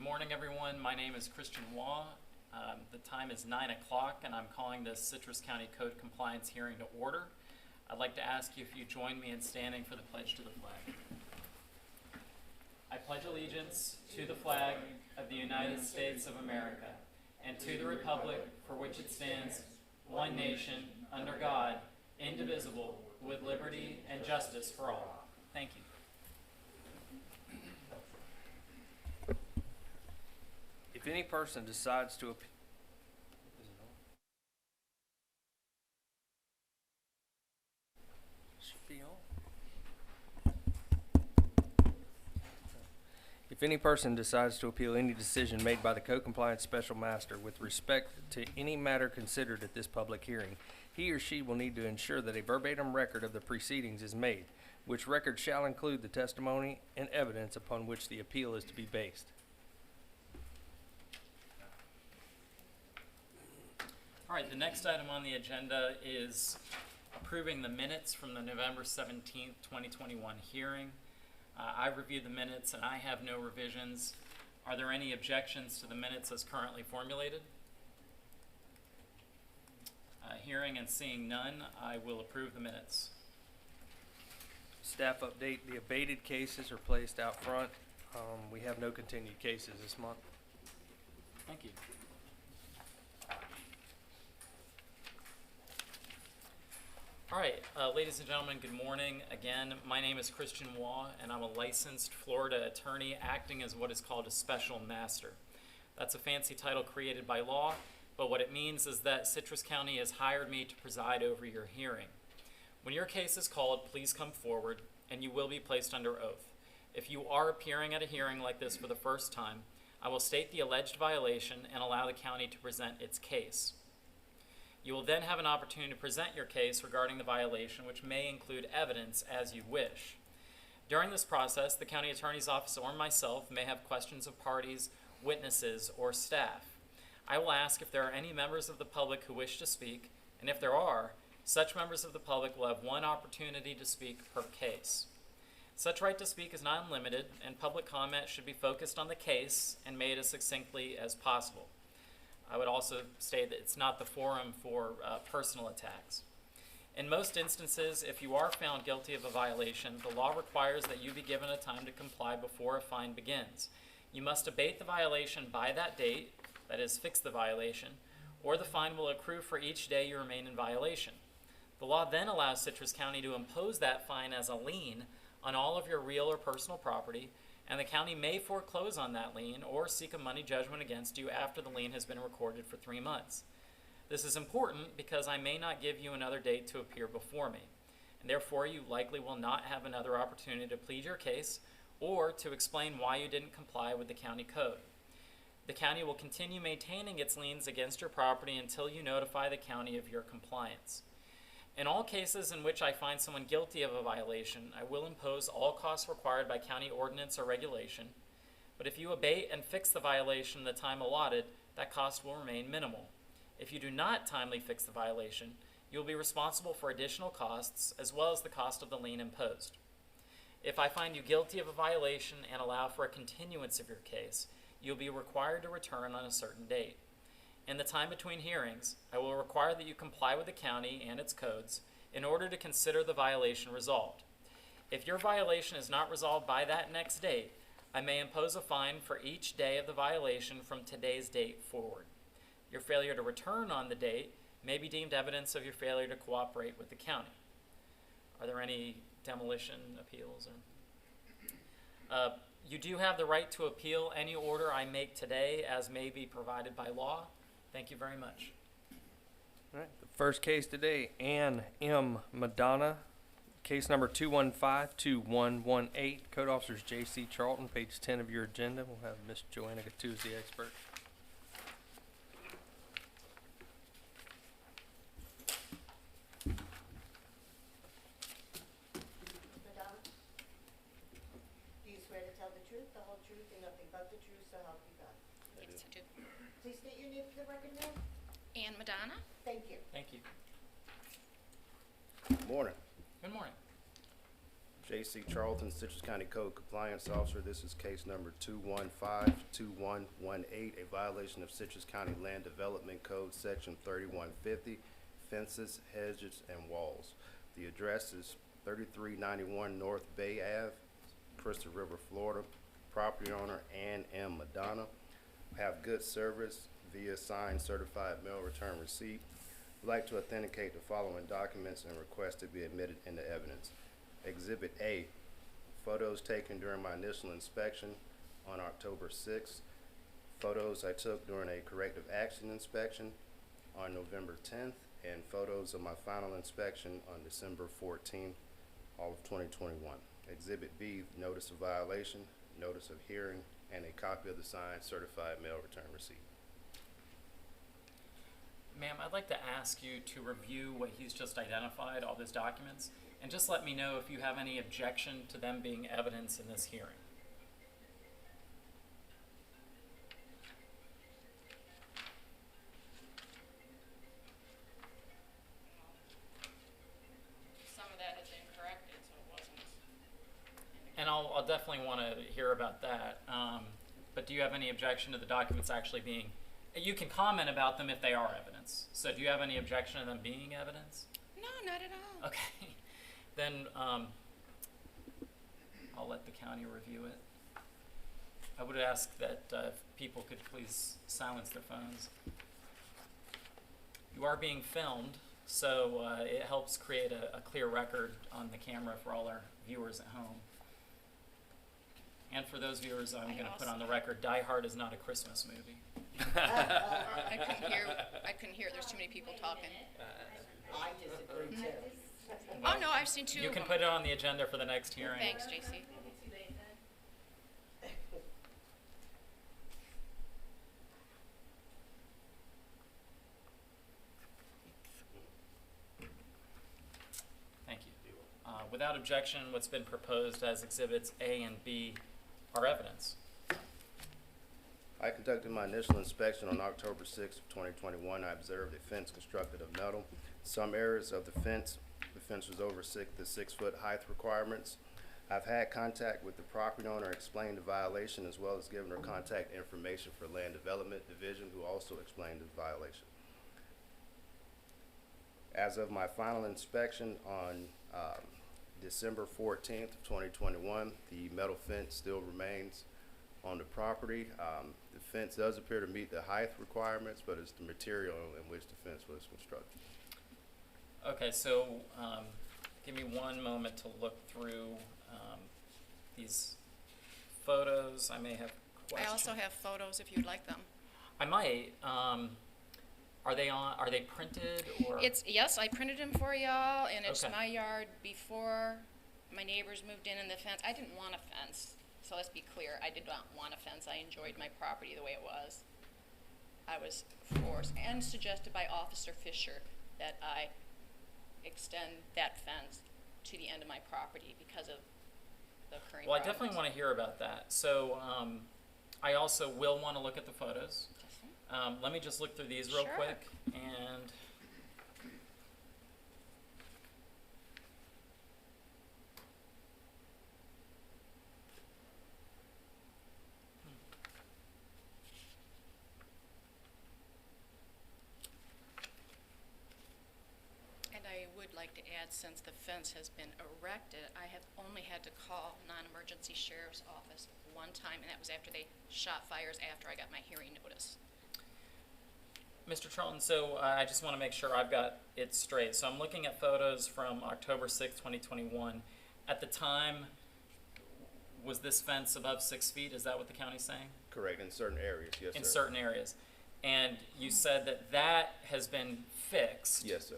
morning, everyone. My name is Christian Waugh. The time is 9 o'clock, and I'm calling this Citrus County Code Compliance hearing to order. I'd like to ask you if you join me in standing for the pledge to the flag. I pledge allegiance to the flag of the United States of America and to the republic for which it stands, one nation, under God, indivisible, with liberty and justice for all. Thank you. If any person decides to appeal any decision made by the Code Compliance Special Master with respect to any matter considered at this public hearing, he or she will need to ensure that a verbatim record of the proceedings is made, which record shall include the testimony and evidence upon which the appeal is to be based. All right, the next item on the agenda is approving the minutes from the November 17th, 2021 hearing. I reviewed the minutes and I have no revisions. Are there any objections to the minutes as currently formulated? Hearing and seeing none, I will approve the minutes. Staff update, the abated cases are placed out front. We have no continued cases this month. Thank you. All right, ladies and gentlemen, good morning. Again, my name is Christian Waugh, and I'm a licensed Florida attorney acting as what is called a special master. That's a fancy title created by law, but what it means is that Citrus County has hired me to preside over your hearing. When your case is called, please come forward, and you will be placed under oath. If you are appearing at a hearing like this for the first time, I will state the alleged violation and allow the county to present its case. You will then have an opportunity to present your case regarding the violation, which may include evidence as you wish. During this process, the county attorney's office or myself may have questions of parties, witnesses, or staff. I will ask if there are any members of the public who wish to speak, and if there are, such members of the public will have one opportunity to speak per case. Such right to speak is not unlimited, and public comment should be focused on the case and made as succinctly as possible. I would also state that it's not the forum for personal attacks. In most instances, if you are found guilty of a violation, the law requires that you be given a time to comply before a fine begins. You must abate the violation by that date, that is, fix the violation, or the fine will accrue for each day you remain in violation. The law then allows Citrus County to impose that fine as a lien on all of your real or personal property, and the county may foreclose on that lien or seek a money judgment against you after the lien has been recorded for 3 months. This is important because I may not give you another date to appear before me, and therefore you likely will not have another opportunity to plead your case or to explain why you didn't comply with the county code. The county will continue maintaining its liens against your property until you notify the county of your compliance. In all cases in which I find someone guilty of a violation, I will impose all costs required by county ordinance or regulation, but if you abate and fix the violation in the time allotted, that cost will remain minimal. If you do not timely fix the violation, you will be responsible for additional costs as well as the cost of the lien imposed. If I find you guilty of a violation and allow for a continuance of your case, you will be required to return on a certain date. In the time between hearings, I will require that you comply with the county and its codes in order to consider the violation resolved. If your violation is not resolved by that next date, I may impose a fine for each day of the violation from today's date forward. Your failure to return on the date may be deemed evidence of your failure to cooperate with the county. Are there any demolition appeals? You do have the right to appeal any order I make today as may be provided by law. Thank you very much. All right, the first case today, Ann M. Madonna, case number 215-2118. Code Officers J.C. Charlton, page 10 of your agenda. We'll have Ms. Joanna Gattuso, the expert. Madonna, do you swear to tell the truth, the whole truth, and nothing but the truth, so help you God? Yes, I do. Please state your name for the record now. Ann Madonna. Thank you. Thank you. Good morning. Good morning. J.C. Charlton, Citrus County Code Compliance Officer. This is case number 215-2118, a violation of Citrus County Land Development Code, Section 3150, fences, hedges, and walls. The address is 3391 North Bay Ave, Crystal River, Florida. Property owner Ann M. Madonna. Have good service via signed certified mail return receipt. Would like to authenticate the following documents and request to be admitted into evidence. Exhibit A, photos taken during my initial inspection on October 6th. Photos I took during a corrective action inspection on November 10th, and photos of my final inspection on December 14th, all of 2021. Exhibit B, notice of violation, notice of hearing, and a copy of the signed certified mail return receipt. Ma'am, I'd like to ask you to review what he's just identified, all those documents, and just let me know if you have any objection to them being evidence in this hearing. Some of that has been corrected, so it wasn't. And I'll definitely want to hear about that. But do you have any objection to the documents actually being, you can comment about them if they are evidence. So do you have any objection to them being evidence? No, not at all. Okay. Then I'll let the county review it. I would ask that if people could please silence their phones. You are being filmed, so it helps create a clear record on the camera for all our viewers at home. And for those viewers, I'm going to put on the record, Die Hard is not a Christmas movie. I couldn't hear. There's too many people talking. I disagree too. Oh, no, I've seen two You of can them. put it on the agenda for the next hearing. Thanks, JC. Thank you. Without objection, what's been proposed as exhibits A and B are evidence. I conducted my initial inspection on October 6th of 2021. I observed a fence constructed of metal. Some areas of the fence was over the 6-foot height requirements. I've had contact with the property owner, explained the violation, as well as given her contact information for Land Development Division, who also explained the violation. As of my final inspection on December 14th of 2021, the metal fence still remains on the property. The fence does appear to meet the height requirements, but it's the material in which the fence was constructed. Okay, so give me one moment to look through these photos. I may have questions. I also have photos if you'd like them. I might. Are they printed or? Yes, I printed them for y'all, and it's Okay. my yard before my neighbors moved in and the fence. I didn't want a fence, so let's be clear. I did not want a fence. I enjoyed my property the way it was. I was forced and suggested by Officer Fisher that I extend that fence to the end of my property because of the occurring Well, I problems. definitely want to hear about that. So I also will want to look at the photos. Let me just look through these real Sure. quick. And And I would like to add, since the fence has been erected, I have only had to call non-emergency sheriff's office one time, and that was after they shot fires after I got my hearing notice. Mr. Charlton, so I just want to make sure I've got it straight. So I'm looking at photos from October 6th, 2021. At the time, was this fence above 6 feet? Is that what the county's saying? Correct, in certain areas, yes, sir. In certain areas. And you said that that has been fixed. Yes, sir.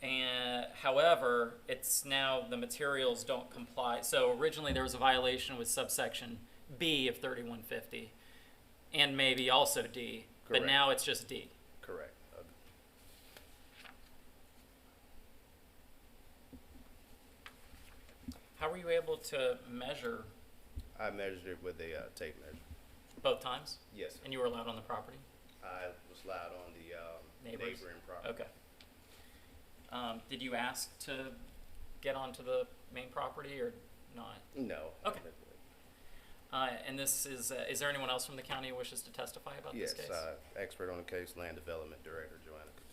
And however, it's now the materials don't comply. So originally there was a violation with subsection B of 3150 and maybe also D, but Correct. now it's just D. Correct. How were you able to measure I measured it with a tape measure. both times? Yes, sir. And you were allowed on the property? I was allowed on the Neighbors? neighboring property. Okay. Did you ask to get onto the main property or not? No. Okay. And this is there anyone else from the county who wishes to testify about Yes, this case? expert on the case, Land Development Director, Joanna Coutu.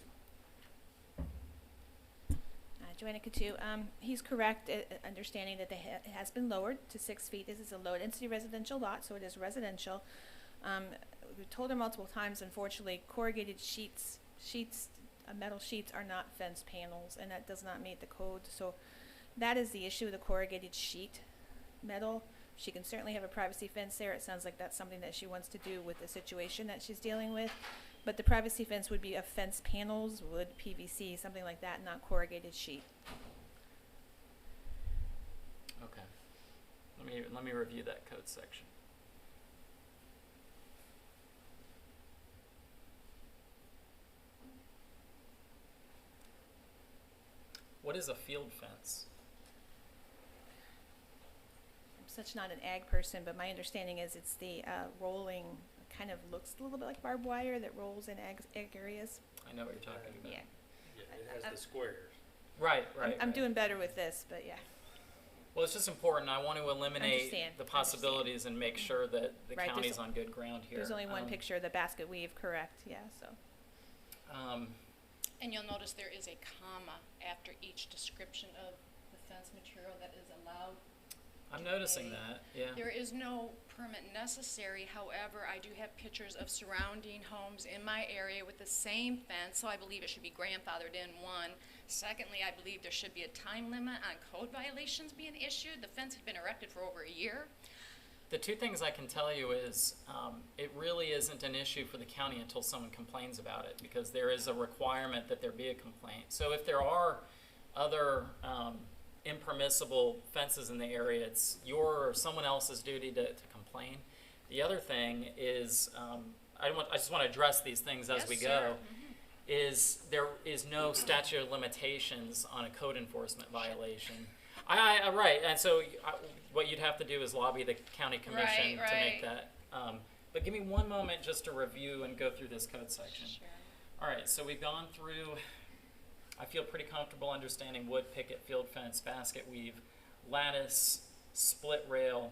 Joanna Coutu, he's correct, understanding that it has been lowered to 6 feet. This is a low-density residential lot, so it is residential. We've told her multiple times, unfortunately, corrugated metal sheets are not fence panels, and that does not meet the code. So that is the issue, the corrugated sheet metal. She can certainly have a privacy fence there. It sounds like that's something that she wants to do with the situation that she's dealing with. But the privacy fence would be of fence panels, wood, PVC, something like that, not corrugated sheet. Okay. Let me review that code section. What is a field fence? I'm such not an ag person, but my understanding is it's the rolling, kind of looks a little bit like barbed wire that rolls in ag areas. I know what you're talking about. Yeah. It has the squares. Right. I'm doing better with this, but yeah. Well, it's just important. I want to eliminate Understand, the possibilities and make sure that the Right, county's there's- on good ground here. There's only one picture of the basket weave, correct, yeah, so. And you'll notice there is a comma after each description of the fence material that is allowed. I'm noticing Okay. that, yeah. There is no permit necessary, however, I do have pictures of surrounding homes in my area with the same fence, so I believe it should be grandfathered in, one. Secondly, I believe there should be a time limit on code violations being issued. The fence had been erected for over a year. The two things I can tell you is it really isn't an issue for the county until someone complains about it, because there is a requirement that there be a complaint. So if there are other impermissible fences in the area, it's your or someone else's duty to complain. The other thing is, I just want to address these things as Yes, we sir. go, Mhm. is there is no statute of limitations on a code enforcement violation. Right, and so what you'd have to do is lobby the county commission to make right. that. But give me one moment just to review and go through this code section. Sure. All right, so we've gone through, I feel pretty comfortable understanding wood, picket, field fence, basket weave, lattice, split rail,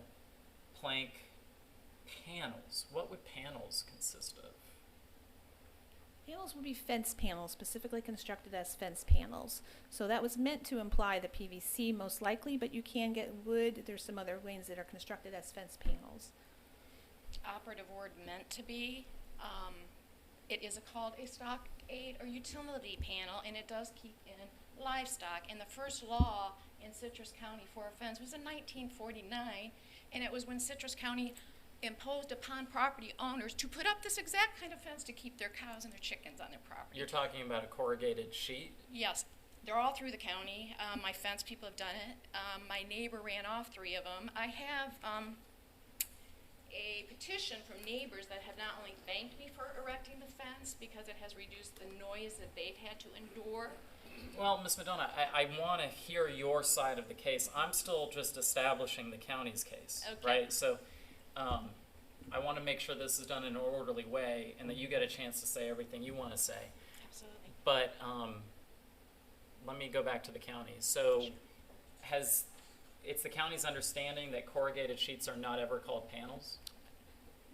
plank, panels. What would panels consist of? Panels would be fence panels, specifically constructed as fence panels. So that was meant to imply the PVC most likely, but you can get wood. There's some other ways that are constructed as fence panels. Operative word meant to be. It is called a stockade or utility panel, and it does keep in livestock. And the first law in Citrus County for a fence was in 1949, and it was when Citrus County imposed upon property owners to put up this exact kind of fence to keep their cows and their chickens on their property. You're talking about a corrugated sheet? Yes, they're all through the county. My fence people have done it. My neighbor ran off 3 of them. I have a petition from neighbors that have not only thanked me for erecting the fence because it has reduced the noise that they've had to endure. Well, Ms. Madonna, I want to hear your side of the case. I'm still just establishing the county's case, Okay. right? So I want to make sure this is done in an orderly way and that you get a chance to say everything you want to say. Absolutely. But let me go back to the county. So it's the county's understanding that corrugated sheets are not ever called panels?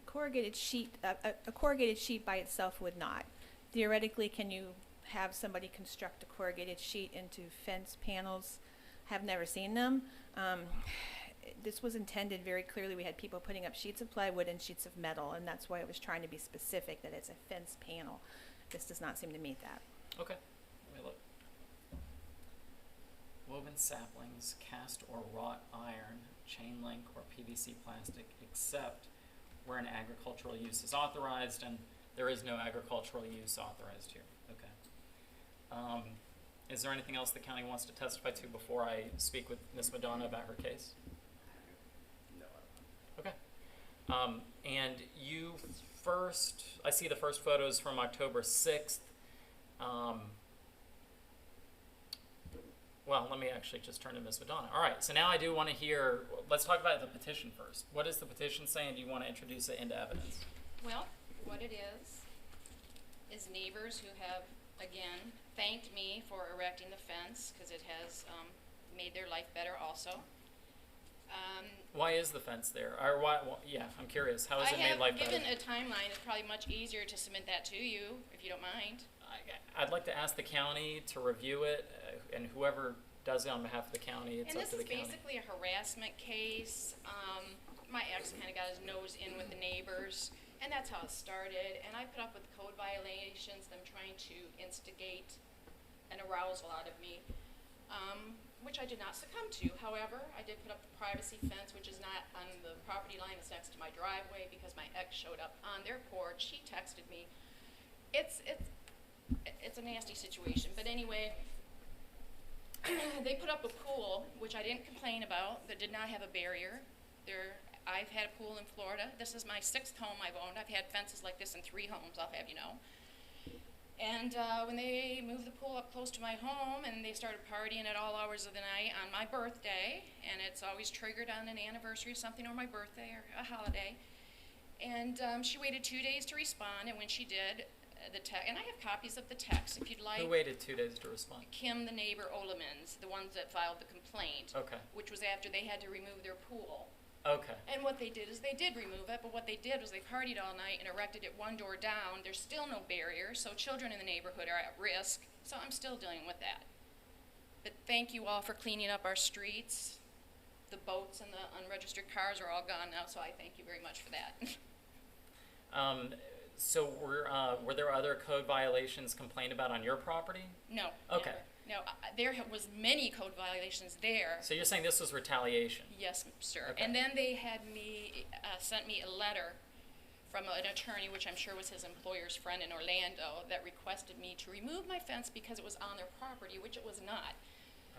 Corrugated sheet, a corrugated sheet by itself would not. Theoretically, can you have somebody construct a corrugated sheet into fence panels? Have never seen them. This was intended very clearly. We had people putting up sheets of plywood and sheets of metal, and that's why it was trying to be specific that it's a fence panel. This does not seem to meet that. Okay, let me look. Woven saplings, cast or wrought iron, chain link, or PVC plastic, except where an agricultural use is authorized, and there is no agricultural use authorized here. Okay. Is there anything else the county wants to testify to before I speak with Ms. Madonna about her case? No. Okay. And you first, I see the first photos from October 6th. Well, let me actually just turn to Ms. Madonna. All right, so now I do want to hear, let's talk about the petition first. What is the petition saying? Do you want to introduce it into evidence? Well, what it is neighbors who have, again, thanked me for erecting the fence because it has made their life better also. Why is the fence there? Or yeah, I'm curious. How has it made life I have better? given a timeline. It's probably much easier to submit that to you, if you don't mind. I'd like to ask the county to review it, and whoever does it on behalf of the county, it's And up this to the is county. basically a harassment case. My ex kind of got his nose in with the neighbors, and that's how it started. And I put up with code violations, them trying to instigate an arousal out of me, which I did not succumb to. However, I did put up the privacy fence, which is not on the property line. It's next to my driveway because my ex showed up on their porch. He texted me. It's a nasty situation. But anyway, they put up a pool, which I didn't complain about, that did not have a barrier. I've had a pool in Florida. This is my 6th home I've owned. I've had fences like this in 3 homes, I'll have you know. And when they moved the pool up close to my home and they started partying at all hours of the night on my birthday, and it's always triggered on an anniversary or something, or my birthday or a holiday. And she waited 2 days to respond, and when she did, and I have copies of the text if you'd like. Who waited 2 days to respond? Kim, the neighbor, Olemans, the ones that filed the complaint. Okay. Which was after they had to remove their pool. Okay. And what they did is they did remove it, but what they did was they partied all night and erected it 1 door down. There's still no barrier, so children in the neighborhood are at risk. So I'm still dealing with that. But thank you all for cleaning up our streets. The boats and the unregistered cars are all gone now, so I thank you very much for that. So were there other code violations complained about on your property? No. Okay. Never. No, there was many code violations there. So you're saying this was retaliation? Yes, sir. Okay. And then they had sent me a letter from an attorney, which I'm sure was his employer's friend in Orlando, that requested me to remove my fence because it was on their property, which it was not.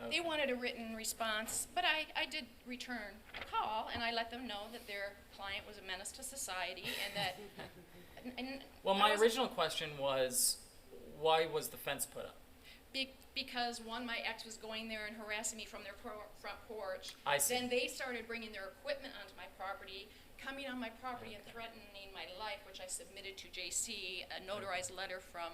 Okay. They wanted a written response, but I did return a call, and I let them know that their client was a menace to society, and that... Well, my original question was, why was the fence put up? Because my ex was going there and harassing me from their front porch. I see. Then they started bringing their equipment onto my property, coming on my property and threatening my life, which I submitted to JC, a notarized letter from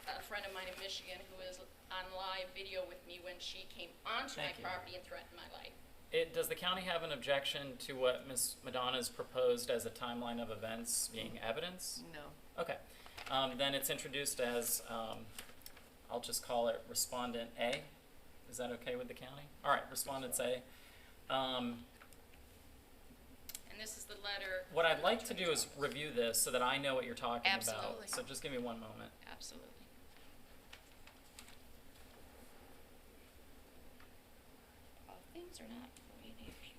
a friend of mine in Michigan who was on live video with me when she came onto Thank my you. property and threatened my life. Does the county have an objection to what Ms. Madonna's proposed as a timeline of events being evidence? No. Okay. Then it's introduced as, I'll just call it Respondent A. Is that okay with the county? All right, Respondent A. And this is the letter. What from I'd the like to Attorney do is General's. review this so that I know what you're talking about. Absolutely. So just give me one moment. Absolutely. Things are not the way they appear.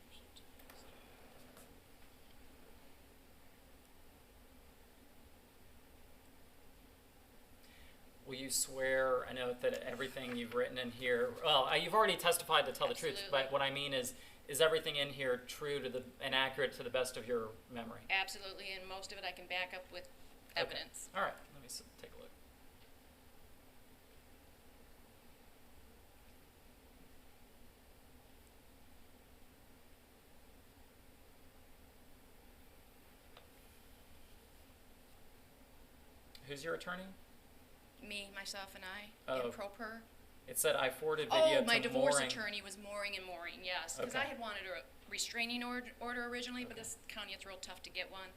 Will you swear an oath that everything you've written in here, well, you've already testified to tell the truth, Absolutely. but what I mean is everything in here true to and accurate to the best of your memory? Absolutely, and most of it I can back up with evidence. Okay. All right, let me take a look. Who's your attorney? Me, myself, and I, Oh. in pro per. It said I forwarded video Oh, my to divorce Mooring. attorney was Mooring and Mooring, yes. Because I Okay. had wanted a restraining order originally, but this county, it's real tough to get one.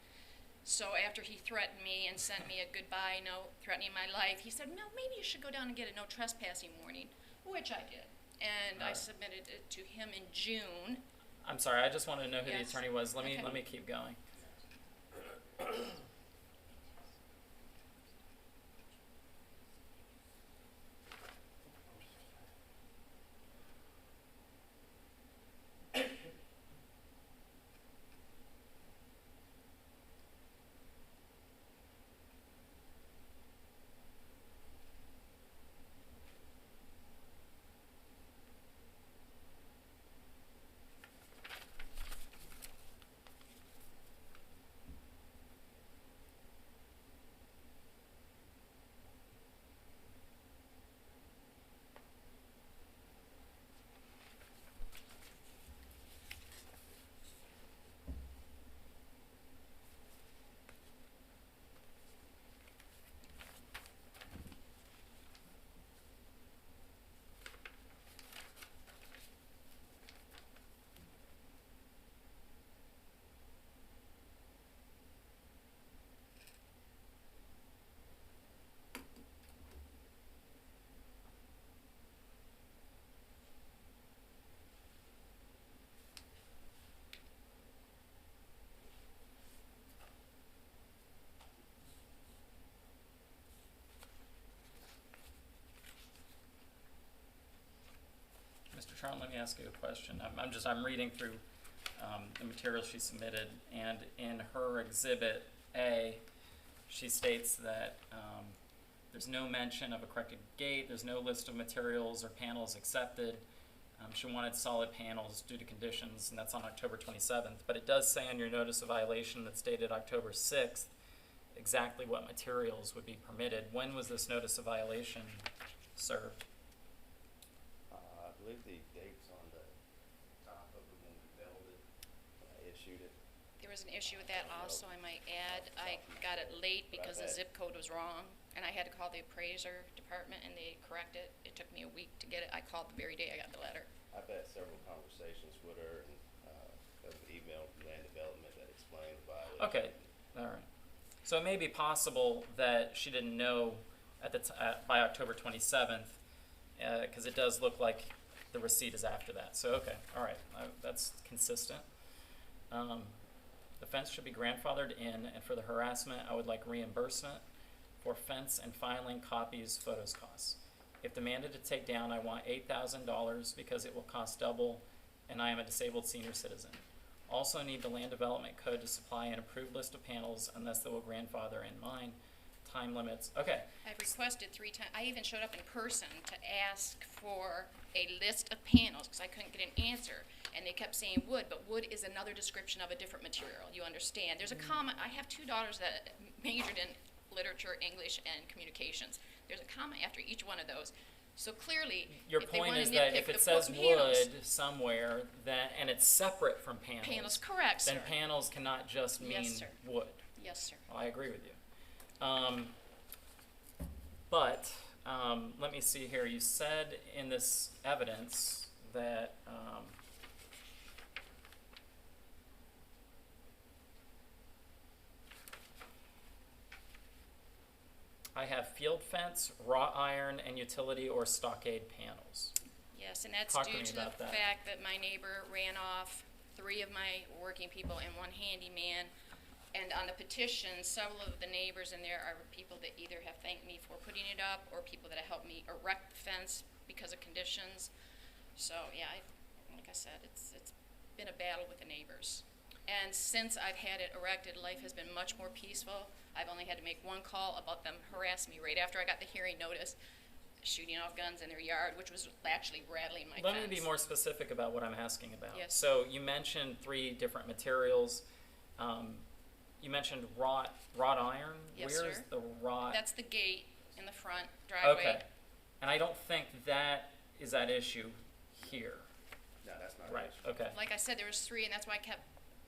So after he threatened me and sent me a goodbye note threatening my life, he said, "Mel, maybe you should go down and get a no trespassing warning," which I did. And I Alright. submitted it to him in June. I'm sorry, I just wanted to know who the Yes. attorney was. Let Okay. me keep going. Mr. Charlton, let me ask you a question. I'm reading through the materials she submitted, and in her Exhibit A, she states that there's no mention of a corrected gate, there's no list of materials or panels accepted. She wanted solid panels due to conditions, and that's on October 27th. But it does say on your notice of violation that's dated October 6th exactly what materials would be permitted. When was this notice of violation served? I believe the date's on the top of it when we mailed it, when I issued it. There was an issue with that also, I might add. I got it late because the zip code was wrong, and I had to call the appraiser department, and they corrected it. It took me a week to get it. I called the very day I got the letter. I've had several conversations with her and, an email from land development that explained the violation. Okay, all right. So it may be possible that she didn't know at by October 27th, because it does look like the receipt is after that. So, okay, all right, that's consistent. The fence should be grandfathered in, and for the harassment, I would like reimbursement for fence and filing copies, photos costs. If demanded to take down, I want $8,000 because it will cost double, and I am a disabled senior citizen. Also need the land development code to supply an approved list of panels unless they will grandfather in mine. Time limits, okay. I've requested 3 times. I even showed up in person to ask for a list of panels because I couldn't get an answer. And they kept saying wood, but wood is another description of a different material. You understand? There's a comma. I have 2 daughters that majored in literature, English, and communications. There's a comma after each one of those. So clearly, Your if they point want is to that nitpick if the it says panels, wood somewhere, and it's separate from panels, correct, sir. then panels cannot just mean Yes, sir. wood. Yes, sir. Well, I agree with you. But let me see here. You said in this evidence that I have field fence, wrought iron, and utility or stockade panels. Yes, and that's Talk to due me to the about that. fact that my neighbor ran off 3 of my working people and 1 handyman. And on the petition, several of the neighbors in there are people that either have thanked me for putting it up or people that have helped me erect the fence because of conditions. So, yeah, like I said, it's been a battle with the neighbors. And since I've had it erected, life has been much more peaceful. I've only had to make 1 call about them harassing me right after I got the hearing notice, shooting off guns in their yard, which was actually rattling my Let fence. me be more specific about what I'm asking about. Yes. So you mentioned 3 different materials. You mentioned wrought iron. Yes, Where is sir. the wrought? That's the gate in the front driveway. Okay. And I don't think that is at issue here. No, that's not Right, an issue. okay. Like I said, there was 3, and that's why I kept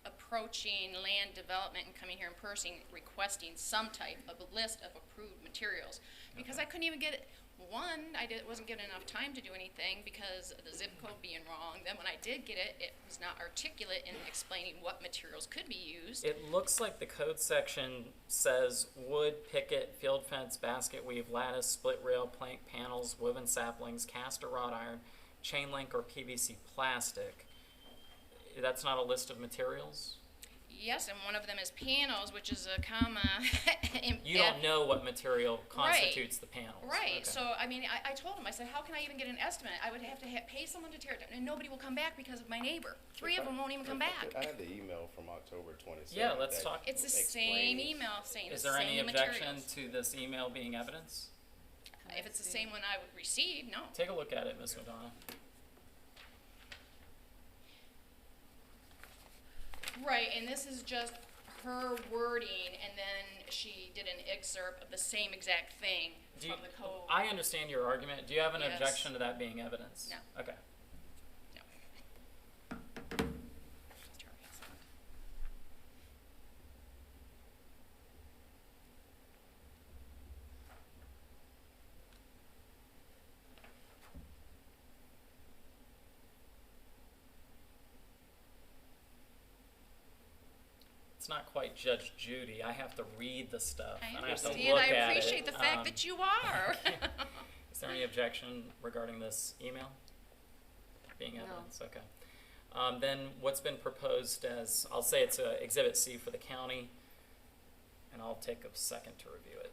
approaching land development and coming here in person, requesting some type of a list of approved materials. Because Okay. I couldn't even get it. 1, wasn't given enough time to do anything because of the zip code being wrong. Then when I did get it, it was not articulate in explaining what materials could be used. It looks like the code section says wood, picket, field fence, basket weave, lattice, split rail, plank panels, woven saplings, cast or wrought iron, chain link or PVC plastic. That's not a list of materials? Yes, and one of them is panels, which is a comma. You don't know what material constitutes the panels. Right. Okay. So, I mean, I told him, I said, how can I even get an estimate? I would have to pay someone to tear it down, and nobody will come back because of my neighbor. 3 of them won't even come back. I have the email from October 27th. Yeah, let's that talk. It's the explains- same email saying the Is there any same objection materials. to this email being evidence? If it's the same one I would receive, no. Take a look at it, Ms. Madonna. Right, and this is just her wording, and then she did an excerpt of the same exact thing Do you, from the code. I understand your argument. Do you have an Yes. objection to that being evidence? No. Okay. No. It's not quite Judge Judy. I have to read the stuff. I and I have to understand. look I at appreciate it. the fact that you are. Is there any objection regarding this email being No. evidence? Okay. Then what's been proposed as, I'll say it's Exhibit C for the county, and I'll take a second to review it.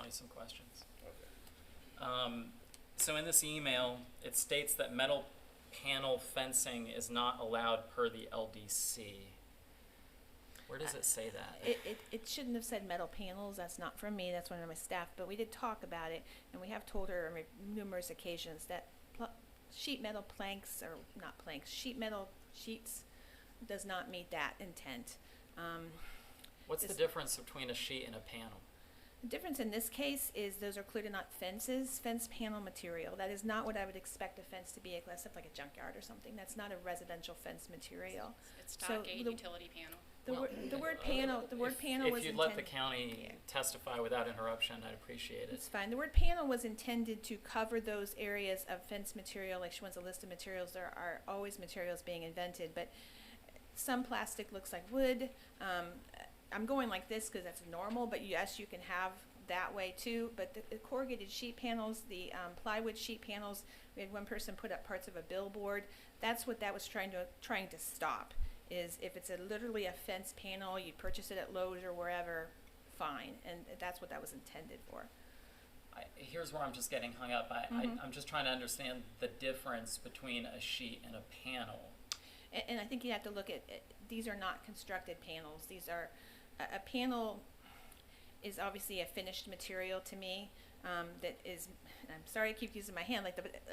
certainly some questions. Okay. So in this email, it states that metal panel fencing is not allowed per the LDC. Where does it say that? It shouldn't have said metal panels. That's not from me. That's one of my staff. But we did talk about it, and we have told her on numerous occasions that sheet metal planks, or not planks, sheet metal sheets does not meet that intent. What's the difference between a sheet and a panel? The difference in this case is those are clearly not fences, fence panel material. That is not what I would expect a fence to be, except like a junkyard or something. That's not a residential fence material. It's So stockade the- utility panel. The word panel was If you'd let the intended. county Yeah. testify without interruption, I'd appreciate it. It's fine. The word panel was intended to cover those areas of fence material, like she wants a list of materials. There are always materials being invented, but some plastic looks like wood. I'm going like this because that's normal, but yes, you can have that way too. But the corrugated sheet panels, the plywood sheet panels, we had one person put up parts of a billboard. That's what that was trying to stop. Is if it's literally a fence panel, you purchase it at Lowe's or wherever, fine, and that's what that was intended for. Here's where I'm just getting hung up. I'm just trying to understand the difference between a sheet and a panel. And I think you have to look at, these are not constructed panels. These are, a panel is obviously a finished material to me, that is, and I'm sorry I keep using my hand,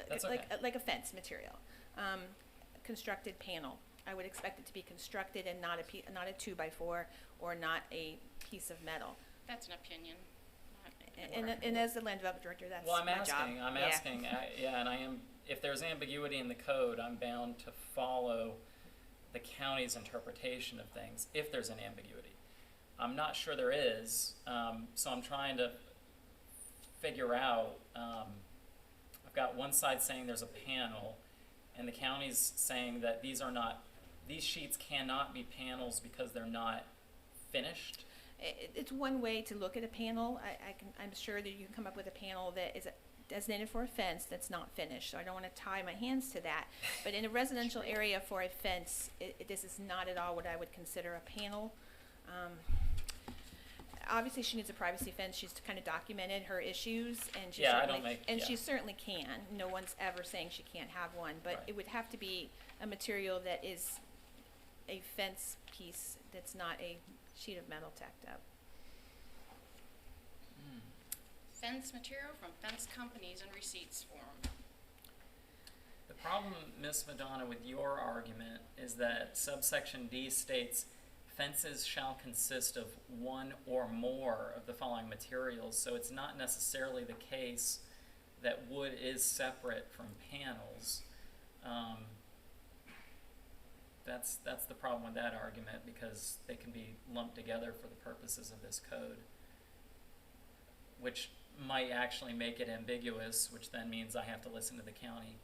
That's okay. like a fence material. Constructed panel. I would expect it to be constructed and not a 2x4 or not a piece of metal. That's an opinion. And as the land development director, that's Well, I'm my job. asking, yeah, and I am, if there's ambiguity in the code, I'm bound to follow the county's interpretation of things, if there's an ambiguity. I'm not sure there is, so I'm trying to figure out, I've got one side saying there's a panel, and the county's saying that these sheets cannot be panels because they're not finished. It's one way to look at a panel. I'm sure that you can come up with a panel that is designated for a fence that's not finished. So I don't want to tie my hands to that. But in a residential area for a fence, this is not at all what I would consider a panel. Obviously, she needs a privacy fence. She's kind of documented her issues, and she certainly can. No one's ever saying she can't have one, but Right. it would have to be a material that is a fence piece that's not a sheet of metal tacked up. Fence material from fence companies and receipts form. The problem, Ms. Madonna, with your argument is that subsection D states fences shall consist of one or more of the following materials, so it's not necessarily the case that wood is separate from panels. That's the problem with that argument, because they can be lumped together for the purposes of this code, which might actually make it ambiguous, which then means I have to listen to the county.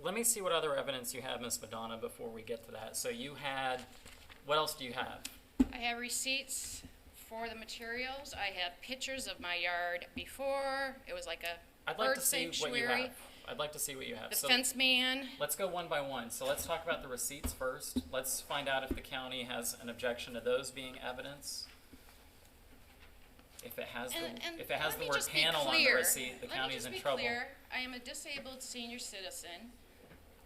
Let me see what other evidence you have, Ms. Madonna, before we get to that. So you had, what else do you have? I have receipts for the materials. I have pictures of my yard before. It was like a I'd like bird to see what you sanctuary. have. I'd like to see what you have. The So fence man. let's go one by one. So let's talk about the receipts first. Let's find out if the county has an objection to those being evidence. If it has if it has let the me word just be panel on the clear. receipt, the county's in trouble. Let me just be clear. I am a disabled senior citizen.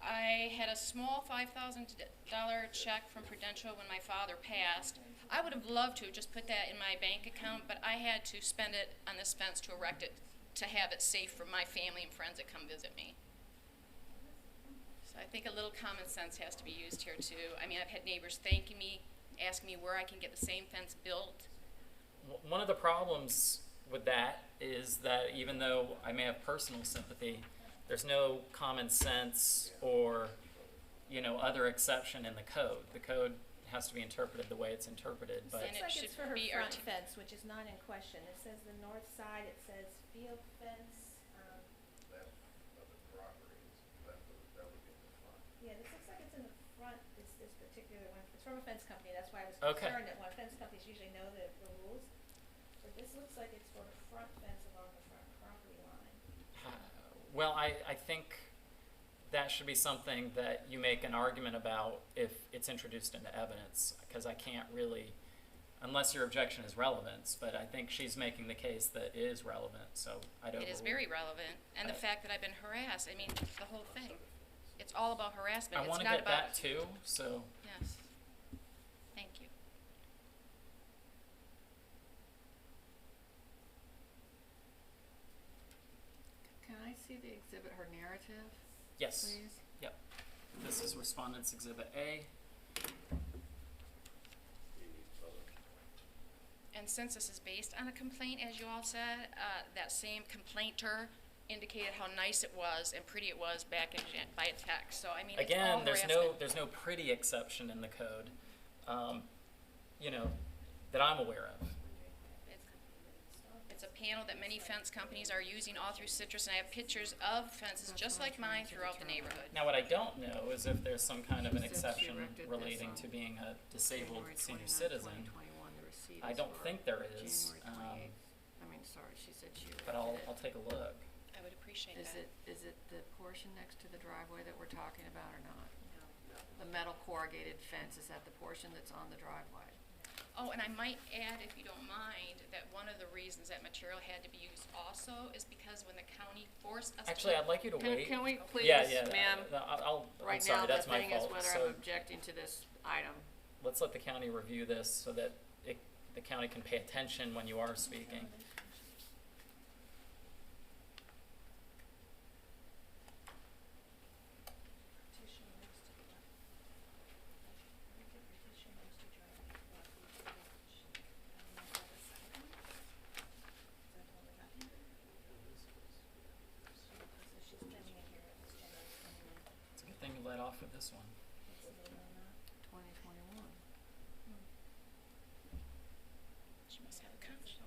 I had a small $5,000 check from Prudential when my father passed. I would have loved to have just put that in my bank account, but I had to spend it on this fence to erect it, to have it safe for my family and friends that come visit me. So I think a little common sense has to be used here too. I mean, I've had neighbors thanking me, asking me where I can get the same fence built. One of the problems with that is that even though I may have personal sympathy, there's no common sense or, other exception in the code. The code has to be interpreted the way it's interpreted, but And Looks it like should it's for her be front artic- fence, which is not in question. It says the north side, it says field fence. Left of the property is left of, that would be in the front. Yeah, this looks like it's in the front, this particular one. It's from a fence company, that's why I was Okay. concerned that fence companies usually know the rules. But this looks like it's for the front fence along the front property line. well, I think that should be something that you make an argument about if it's introduced into evidence, because I can't really unless your objection is relevance, but I think she's making the case that it is relevant, so I'd overrule. It is very relevant, and the fact that I've been harassed, I mean, the whole thing. It's all about harassment, I it's wanna not get about. that too, so, Yes. Thank you. Can I see the exhibit, her narrative, yes. please? Yep. This is Respondent's Exhibit A. And since this is based on a complaint, as you all said, that same complainter indicated how nice it was and pretty it was back in by text. So I mean, it's all Again, there's harassment. no pretty exception in the code, you know, that I'm aware of. It's a panel that many fence companies are using all through Citrus, and I have pictures of fences just like mine throughout the neighborhood. Now, what I don't know is if there's some kind of an She said she exception erected this relating on to being a disabled January senior 29th, citizen. 2021, the receipt I is don't for think there is, January 28th. I mean, sorry, she said she erected but I'll it. take a look. I would appreciate Is that. it the portion next to the driveway that we're talking about or not? The metal corrugated fence, is that the portion that's on the driveway? Oh, and I might add, if you don't mind, that one of the reasons that material had to be used also is because when the county forced us to. Actually, I'd like you to wait. Can we please, Yeah, yeah, ma'am? I'm Right sorry, now, the that's my thing is fault. whether So I'm objecting to this item. let's let the county review this so that the county can pay attention when you are speaking. It's a good thing you let off with this one. 2021. She must have a conscience.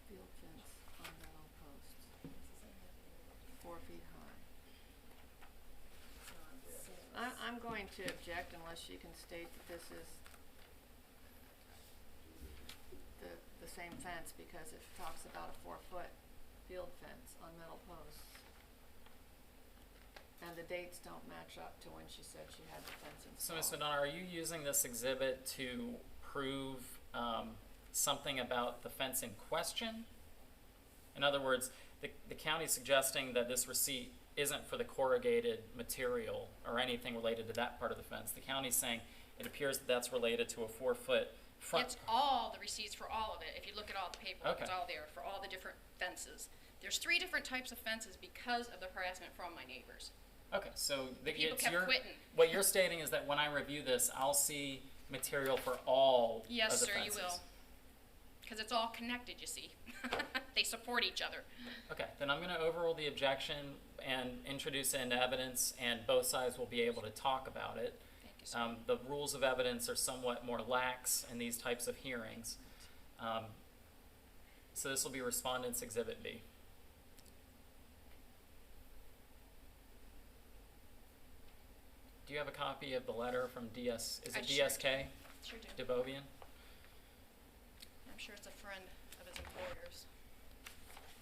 Field fence on metal posts, 4 feet high. I'm going to object unless she can state that this is the same fence, because it talks about a 4-foot field fence on metal posts. And the dates don't match up to when she said she had the fence So, installed. Ms. O'Donnell, are you using this exhibit to prove something about the fence in question? In other words, the county's suggesting that this receipt isn't for the corrugated material or anything related to that part of the fence. The county's saying it appears that that's related to a 4-foot front. It's all the receipts for all of it. If you look at all the paperwork, it's Okay. all there for all the different fences. There's 3 different types of fences because of the harassment from my neighbors. Okay, so People it's kept your, quitting. what you're stating is that when I review this, I'll see material for all of the Yes, fences. sir, you will. Because it's all connected, you see. They support each other. Okay, then I'm gonna overrule the objection and introduce it into evidence, and both sides will be able to talk about it. Thank you, sir. The rules of evidence are somewhat more lax in these types of hearings. So this will be Respondent's Exhibit B. Do you have a copy of the letter from is I it sure DSK, Sure do. Debovian? I'm sure it's a friend of his employer's.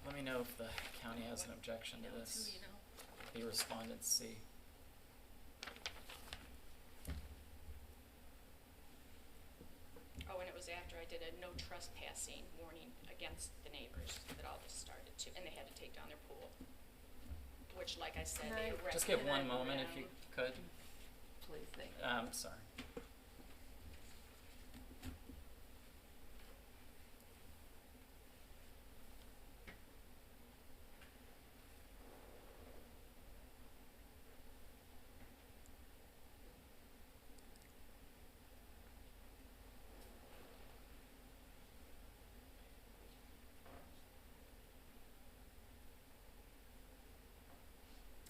Let me know if the county has an objection to You know, this. too, you know. The Respondent C. Oh, and it was after I did a no trespassing warning against the neighbors that all this started to, and they had to take down their pool. Which, like I said, they erected. Just give Can one I- moment if you could. Please, thank you. Sorry.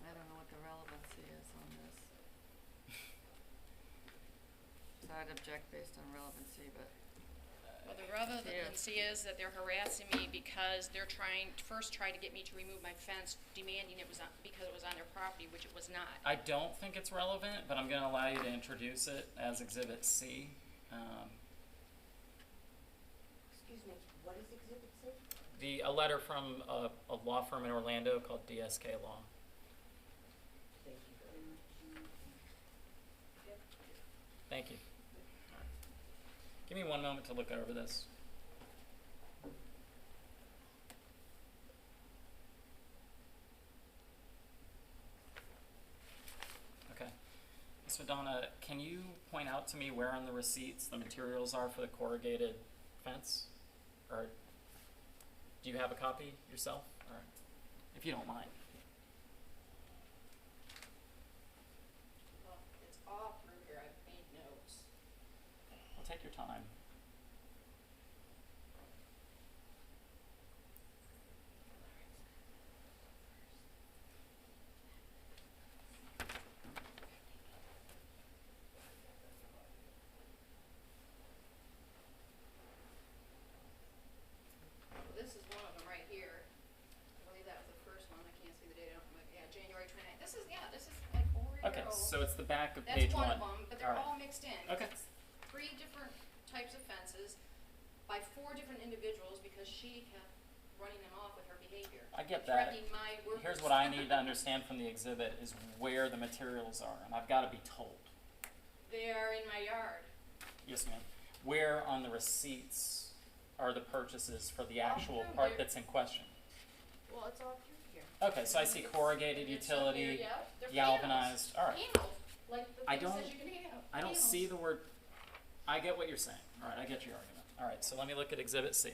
I don't know what the relevancy is on this. So I'd object based on relevancy, but Well, the relevancy is that they're harassing me because they're first try to get me to remove my fence, demanding it was on, because it was on their property, which it was not. I don't think it's relevant, but I'm gonna allow you to introduce it as Exhibit C. Excuse me, what is Exhibit C? A letter from a law firm in Orlando called DSK Law. Thank you very much. Thank you. Give me one moment to look over this. Okay. Ms. Madonna, can you point out to me where on the receipts the materials are for the corrugated fence? Or do you have a copy yourself? Or if you don't mind. Well, it's all through here, I've made notes. Well, take your time. This is one of them right here. I believe that was the first one. I can't see the date on it, but yeah, January 29th. This is like Oreo. Okay, so it's the back of That's page one one. of them, but they're All all right. mixed in. Okay. It's 3 different types of fences by 4 different individuals because she kept running them off with her behavior. I get that. Threatening my workers. Here's what I need to understand from the exhibit is where the materials are, and I've got to be told. They are in my yard. Yes, ma'am. Where on the receipts are the purchases for the All actual through part here. that's in question? Well, it's all through here. Okay, so I see corrugated It's up here, utility, yeah. They're galvanized. All right. Panels, like the I thing don't- says you can have. I don't Panels. see the word. I get what you're saying. All right, I get your argument. All right, so let me look at Exhibit C.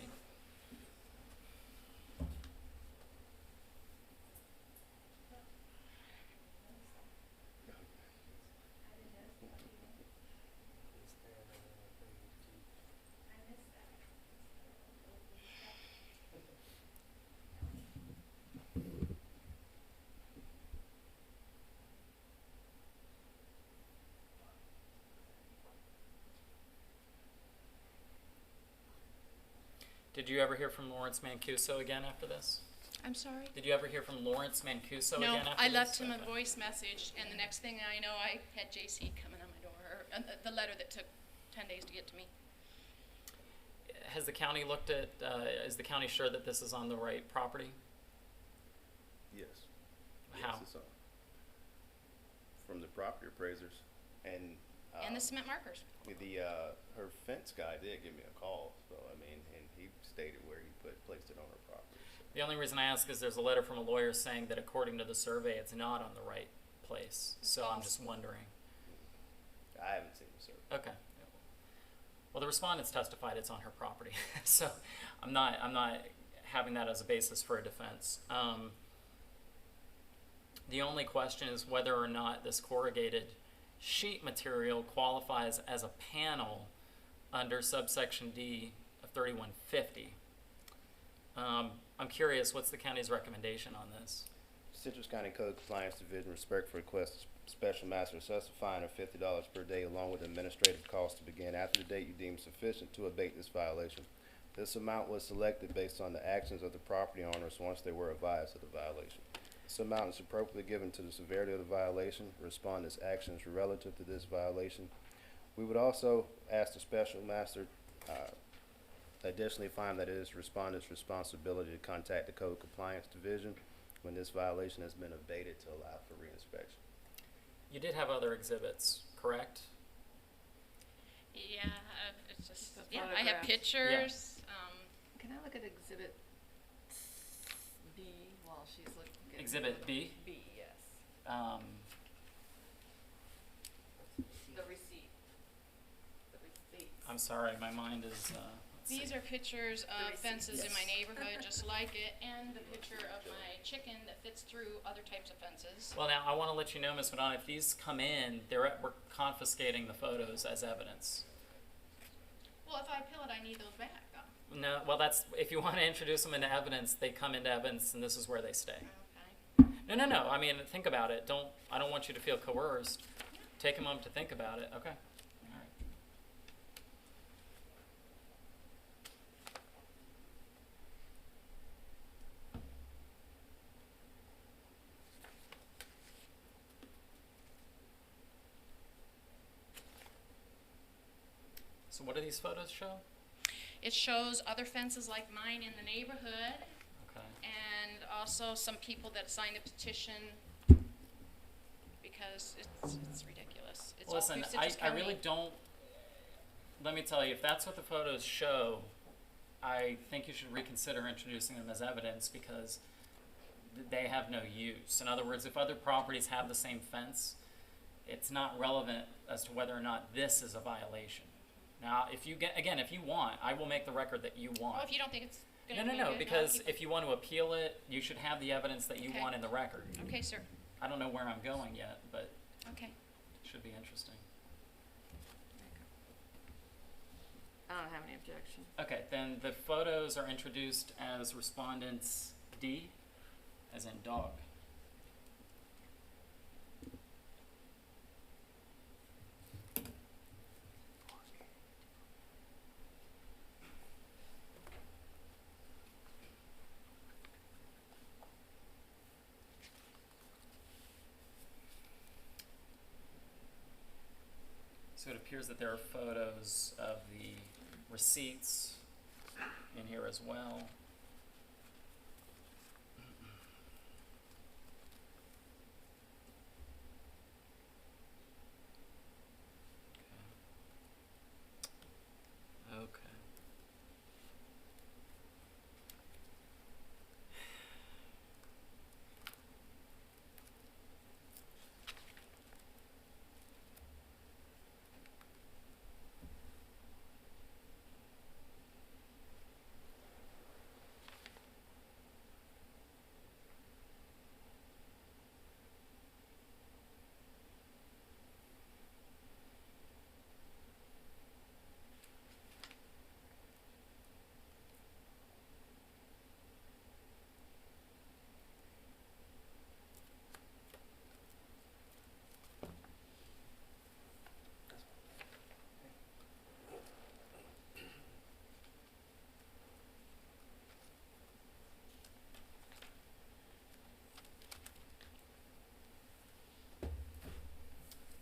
Did you ever hear from Lawrence Mancuso again after this? I'm sorry? Did you ever hear from Lawrence Mancuso No, again after I this? left him Okay. a voice message, and the next thing I know, I had JC coming on my door, or the letter that took 10 days to get to me. Has the county looked at, is the county sure that this is on the right property? Yes. How? Yes, it's on. From the property appraisers and. And the cement markers. Her fence guy did give me a call, so I mean, and he stated where he placed it on her property. So. The only reason I ask is there's a letter from a lawyer saying that according to the survey, it's not on the right place. So I'm just wondering. I haven't seen the survey. Okay. Well, the respondents testified it's on her property, so I'm not having that as a basis for a defense. The only question is whether or not this corrugated sheet material qualifies as a panel under subsection D of 3150. I'm curious, what's the county's recommendation on this? Citrus County Code Compliance Division respectfully requests special master assess a fine of $50 per day along with administrative costs to begin after the date you deem sufficient to abate this violation. This amount was selected based on the actions of the property owners once they were advised of the violation. This amount is appropriately given to the severity of the violation, respondent's actions relative to this violation. We would also ask the special master additionally find that it is respondent's responsibility to contact the Code Compliance Division when this violation has been abated to allow for reinspection. You did have other exhibits, correct? Yeah, it's just, The yeah, I have photographs. pictures. Can I look at Exhibit B while she's looking at? Exhibit B? B, yes. The receipt. The receipts. I'm sorry, my mind is, let's These see. are pictures of receipts. fences in my Yes. neighborhood, just like it, and the picture of my chicken that fits through other types of fences. Well, now, I want to let you know, Ms. Madonna, if these come in, we're confiscating the photos as evidence. Well, if I appeal it, I need those back, though. No, well, that's, if you want to introduce them into evidence, they come into evidence, and this is where they stay. Okay. No. I mean, think about it. I don't want you to feel coerced. Take a moment to think about it. Okay. All right. So what do these photos show? It shows other fences like mine in the neighborhood, Okay. and also some people that signed a petition because it's ridiculous. It's all Listen, through Citrus I really County. don't, let me tell you, if that's what the photos show, I think you should reconsider introducing them as evidence because they have no use. In other words, if other properties have the same fence, it's not relevant as to whether or not this is a violation. Now, if you if you want, I will make the record that you want. Well, if you don't think it's gonna No, be no, no, good, because I'll keep it. if you want to appeal it, you should have the evidence that you Okay. want in the record. Okay, sir. I don't know where I'm going yet, but Okay. it should be interesting. I don't have any objection. Okay, then the photos are introduced as respondents D, as in dog. So it appears that there are photos of the receipts in here as well. Okay. Okay.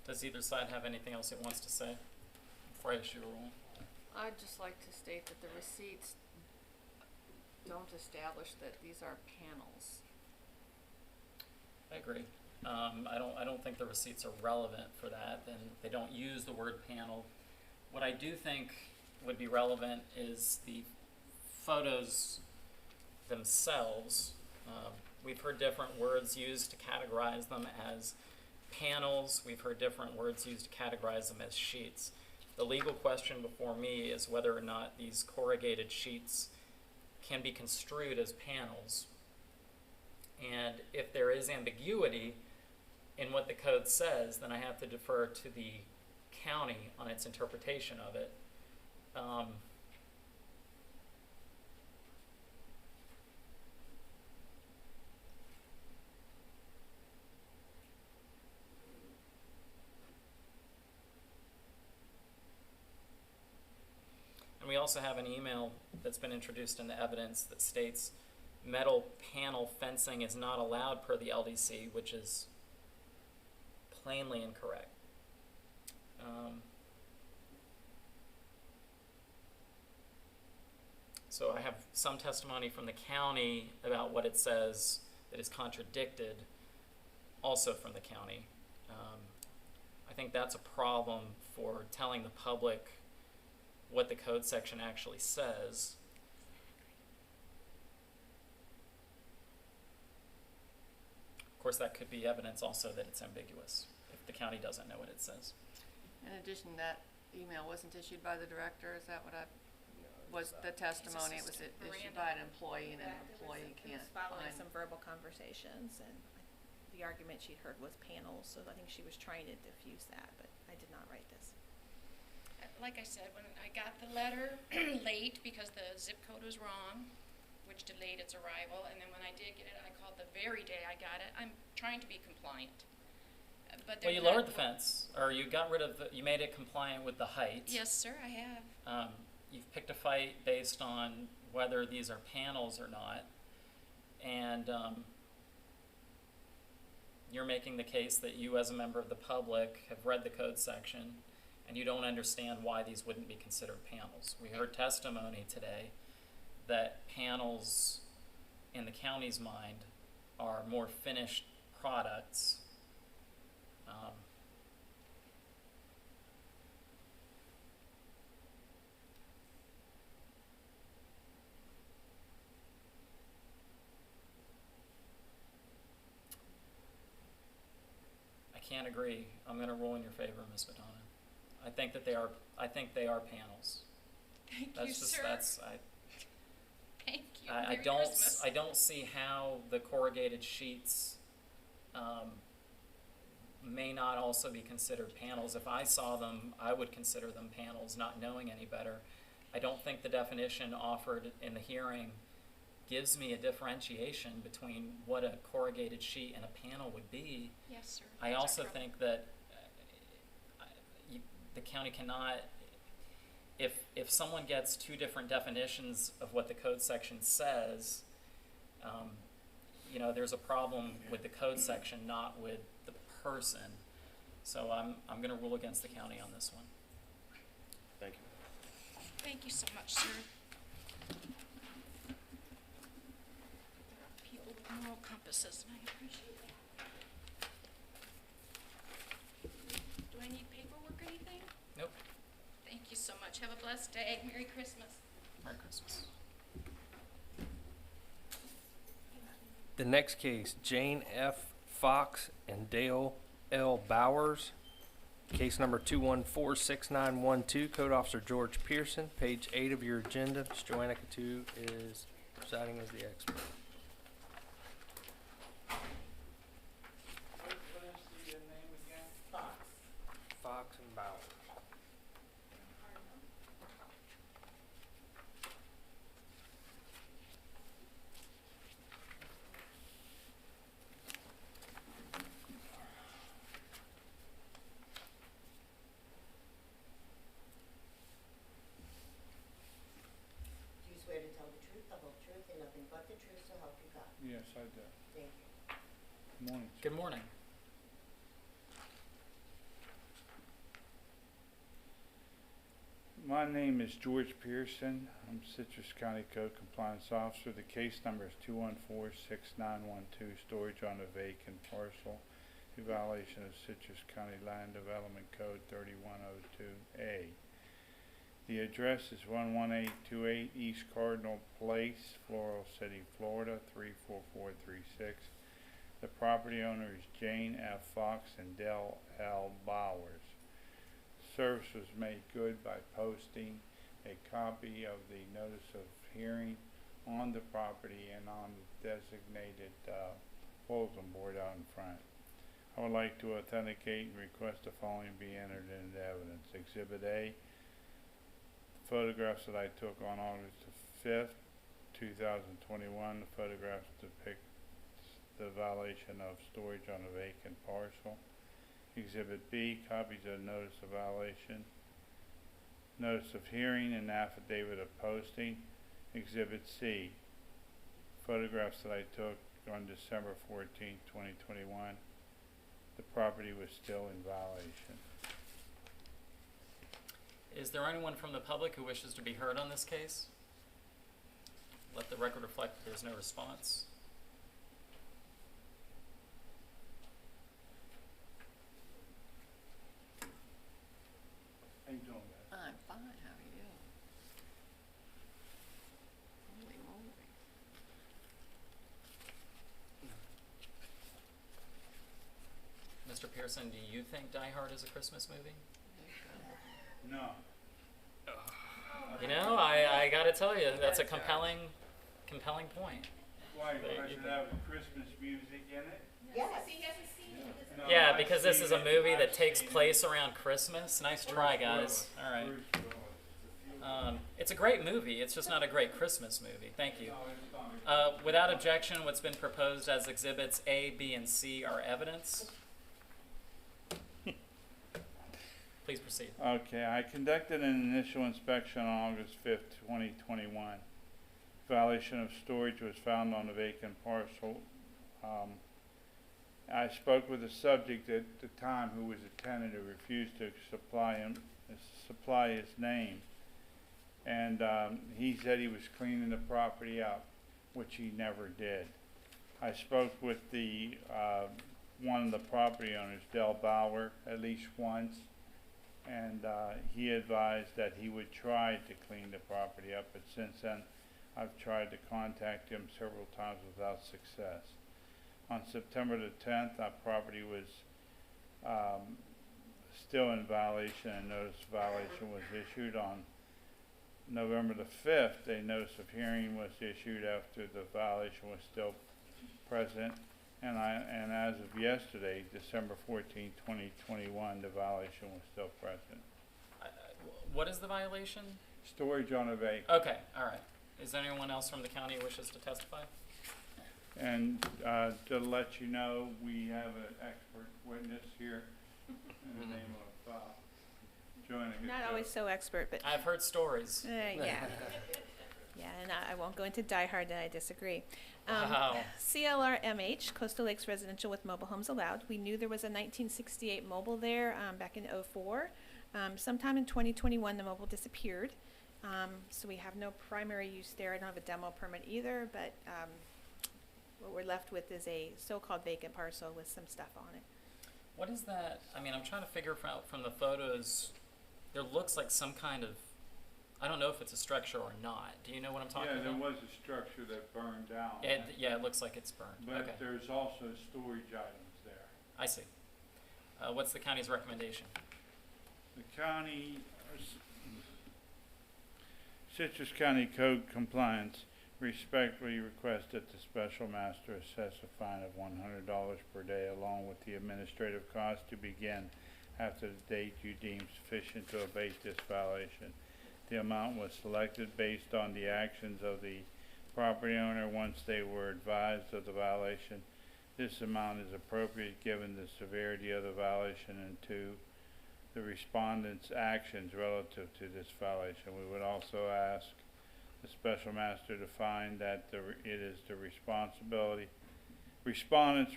Does either side have anything else it wants to say before I issue a rule? I'd just like to state that the receipts don't establish that these are panels. I agree. I don't think the receipts are relevant for that, and they don't use the word panel. What I do think would be relevant is the photos themselves. We've heard different words used to categorize them as panels. We've heard different words used to categorize them as sheets. The legal question before me is whether or not these corrugated sheets can be construed as panels. And if there is ambiguity in what the code says, then I have to defer to the county on its interpretation of it. And we also have an email that's been introduced into evidence that states metal panel fencing is not allowed per the LDC, which is plainly incorrect. So I have some testimony from the county about what it says that is contradicted, also from the county. I think that's a problem for telling the public what the code section actually says. Of course, that could be evidence also that it's ambiguous if the county doesn't know what it says. In addition, that email wasn't issued by the director, is that what was the testimony? It was issued by an employee, and an employee It can't was following find. some verbal conversations, and the argument she'd heard was panels, so I think she was trying to diffuse that, but I did not write this. Like I said, when I got the letter late because the zip code was wrong, which delayed its arrival, and then when I did get it, I called the very day I got it. I'm trying to be compliant. But Well, you they're not- lowered the fence, or you got rid of you made it compliant with the height. Yes, sir, I have. You've picked a fight based on whether these are panels or not, and you're making the case that you, as a member of the public, have read the code section, and you don't understand why these wouldn't be considered panels. We heard testimony today that panels, in the county's mind, are more finished products I can't agree. I'm going to rule in your favor, Ms. Madonna. I think that they are. I think they are panels. Thank That's you, just sir. that's. Thank you. I Merry don't. Christmas. I don't see how the corrugated sheets may not also be considered panels. If I saw them, I would consider them panels, not knowing any better. I don't think the definition offered in the hearing gives me a differentiation between what a corrugated sheet and a panel would be. Yes, sir. I That's also our problem. think that the county cannot, if someone gets two different definitions of what the code section says, there's a problem with the code section, not with the person. So I'm going to rule against the county on this one. Thank you. Thank you so much, sir. People with moral compasses, and I appreciate that. Do I need paperwork or anything? Nope. Thank you so much. Have a blessed day. Merry Christmas. Merry Christmas. The next case, Jane F. Fox and Dale L. Bowers. Case number 2146912, Code Officer George Pearson. Page 8 of your agenda. Ms. Joanna Coutu is presiding as the expert. What is the name again? Fox. Fox and Bowers. Do you swear to tell the truth, the whole truth, and nothing but the truth, so help you God? Yes, I do. Thank you. Morning. Good morning. My name is George Pearson. I'm Citrus County Code Compliance Officer. The case number is 2146912, storage on a vacant parcel, in violation of Citrus County Land Development Code 3102A. The address is 11828 East Cardinal Place, Floral City, Florida 34436. The property owner is Jane F. Fox and Dale L. Bowers. Service was made good by posting a copy of the notice of hearing on the property and on the designated bulletin board out in front. I would like to authenticate and request the following be entered into evidence. Exhibit A, photographs that I took on August the 5th, 2021. The photographs depict the violation of storage on a vacant parcel. Exhibit B, copies of notice of violation, notice of hearing, and affidavit of posting. Exhibit C, photographs that I took on December 14, 2021. The property was still in violation. Is there anyone from the public who wishes to be heard on this case? Let the record reflect that there's no response. How you doing, guys? I'm fine, how are you? Holy moly. Mr. Pearson, do you think Die Hard is a Christmas movie? No. You know, I gotta tell you, that's a compelling point. Why, There because you it go. have Christmas music in it? Yes. No, Yeah, I've because this seen is a it. movie I've that takes seen it. place around Christmas. Nice try, Bruce guys. Willis. All right. Bruce Willis. It's a great movie. It's just not a great Christmas movie. Thank you. No, it's not. Without objection, what's been proposed as exhibits A, B, and C are evidence. Please proceed. Okay, I conducted an initial inspection on August 5th, 2021. Violation of storage was found on a vacant parcel. I spoke with the subject at the time, who was a tenant who refused to supply his name. And he said he was cleaning the property up, which he never did. I spoke with the one of the property owners, Del Bauer, at least once. And he advised that he would try to clean the property up, but since then, I've tried to contact him several times without success. On September the 10th, our property was still in violation, and notice of violation was issued. On November the 5th, a notice of hearing was issued after the violation was still present, and as of yesterday, December 14, 2021, the violation was still present. What is the violation? Storage on a vehicle. Okay, all right. Is there anyone else from the county who wishes to testify? And to let you know, we have an expert witness here in the name of joining us. Not always so expert, but I've heard stories. yeah. Yeah, and I won't go into die hard that I disagree. Wow. CLRMH, Coastal Lakes Residential with Mobile Homes Allowed. We knew there was a 1968 mobile there back in '04. Sometime in 2021, the mobile disappeared. So we have no primary use there. I don't have a demo permit either, but what we're left with is a so-called vacant parcel with some stuff on it. What is that? I mean, I'm trying to figure out from the photos. There looks like some kind of, I don't know if it's a structure or not. Do you know what I'm talking Yeah, there about? was a structure that burned down. Yeah, it looks like it's burned. But Okay, there's also storage items there. I see. What's the county's recommendation? The county, Citrus County Code Compliance respectfully request that the special master assess a fine of $100 per day along with the administrative cost to begin after the date you deem sufficient to abate this violation. The amount was selected based on the actions of the property owner once they were advised of the violation. This amount is appropriate given the severity of the violation and to the respondent's actions relative to this violation. We would also ask the special master to find that it is the respondent's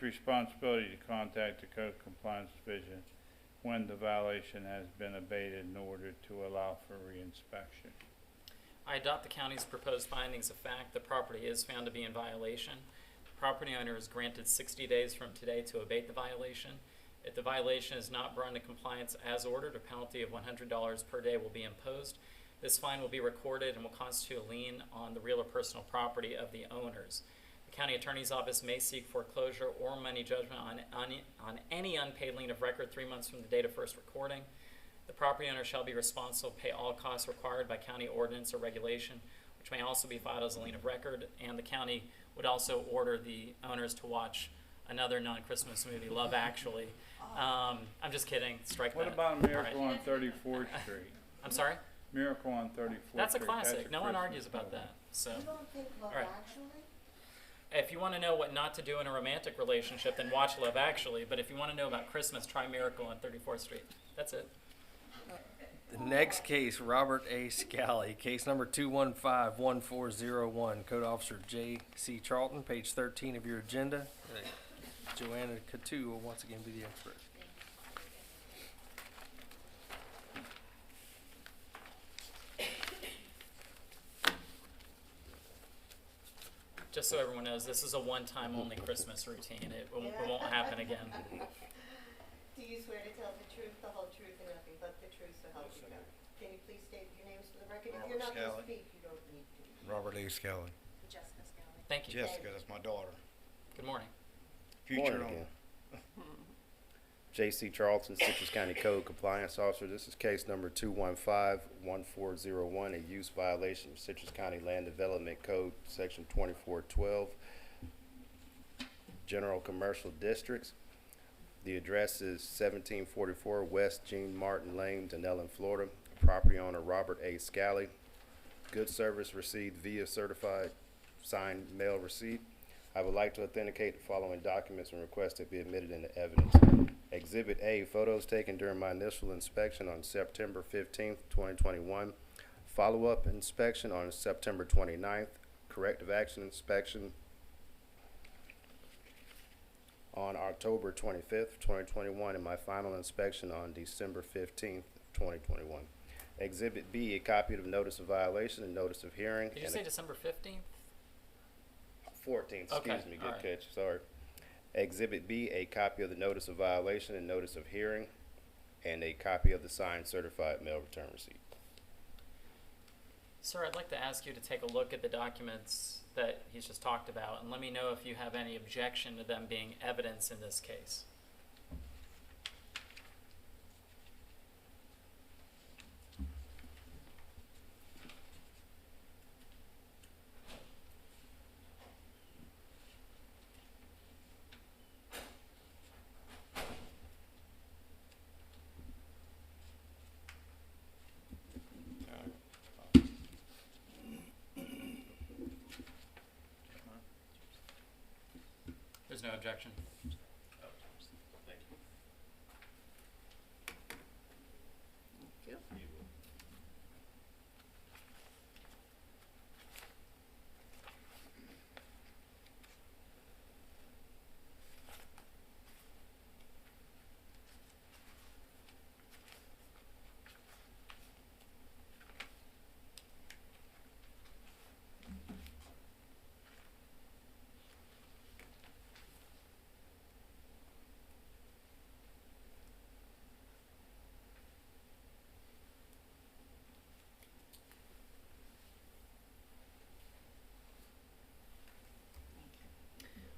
responsibility to contact the Code Compliance Division when the violation has been abated in order to allow for reinspection. I adopt the county's proposed findings of fact. The property is found to be in violation. The property owner is granted 60 days from today to abate the violation. If the violation is not brought into compliance as ordered, a penalty of $100 per day will be imposed. This fine will be recorded and will constitute a lien on the real or personal property of the owners. The county attorney's office may seek foreclosure or money judgment on any unpaid lien of record 3 months from the date of first recording. The property owner shall be responsible to pay all costs required by county ordinance or regulation, which may also be filed as a lien of record, and the county would also order the owners to watch another non-Christmas movie, Love Actually. I'm just kidding. Strike What that. about Miracle All right. on 34th Street? I'm sorry? Miracle on 34th That's a Street. classic. No one Christmas argues about movie. that. So, You don't think Love All right. Actually? if you want to know what not to do in a romantic relationship, then watch Love Actually. But if you want to know about Christmas, try Miracle on 34th Street. That's it. The next case, Robert A. Scally, case number 215-1401, Code Officer J.C. Charlton, page 13 of your agenda. Joanna Coutu will once again be the expert. Just so everyone knows, this is a one-time only Christmas routine. It won't happen again. Do you swear to tell the truth, the whole truth, and nothing but the truth, so help you God? Can you please state your names for the record? If you're not going to Scally. speak, you don't need to. Robert A. Scally. Jessica Scally. Thank you. Jessica, that's my daughter. Good morning. Future Morning home. again. J.C. Charlton, Citrus County Code Compliance Officer. This is case number 215-1401, a use violation of Citrus County Land Development Code, Section 2412, General Commercial Districts. The address is 1744 West Gene Martin Lane, Dunellen, Florida. Property owner Robert A. Scally. Goods service received via certified signed mail receipt. I would like to authenticate the following documents and request it be admitted into evidence. Exhibit A, photos taken during my initial inspection on September 15th, 2021. Follow-up inspection on September 29th. Corrective action inspection on October 25th, 2021, and my final inspection on December 15th, 2021. Exhibit B, a copy of notice of violation and notice of hearing. Did you say December 15th? 14th, Okay, excuse me, all good right. catch, sorry. Exhibit B, a copy of the notice of violation and notice of hearing, and a copy of the signed certified mail return receipt. Sir, I'd like to ask you to take a look at the documents that he's just talked about and let me know if you have any objection to them being evidence in this case. There's no objection. Thank you.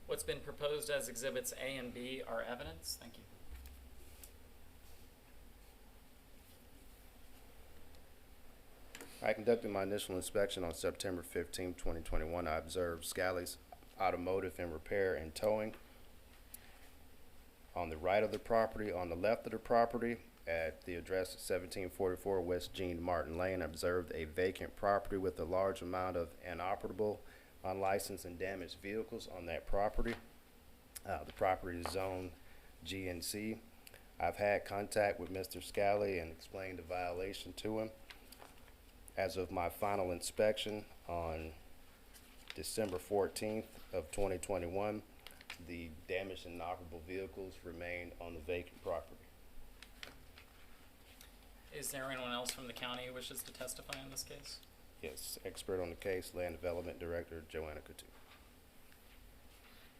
What's been proposed as exhibits A and B are evidence. Thank you. I conducted my initial inspection on September 15, 2021. I observed Scally's Automotive and Repair and Towing on the right of the property. On the left of the property, at the address 1744 West Jean Martin Lane, I observed a vacant property with a large amount of inoperable, unlicensed, and damaged vehicles on that property. The property is zoned GNC. I've had contact with Mr. Scally and explained the violation to him. As of my final inspection on December 14th of 2021, the damaged and inoperable vehicles remain on the vacant property. Is there anyone else from the county who wishes to testify in this case? Yes, expert on the case, Land Development Director Joanna Coutu.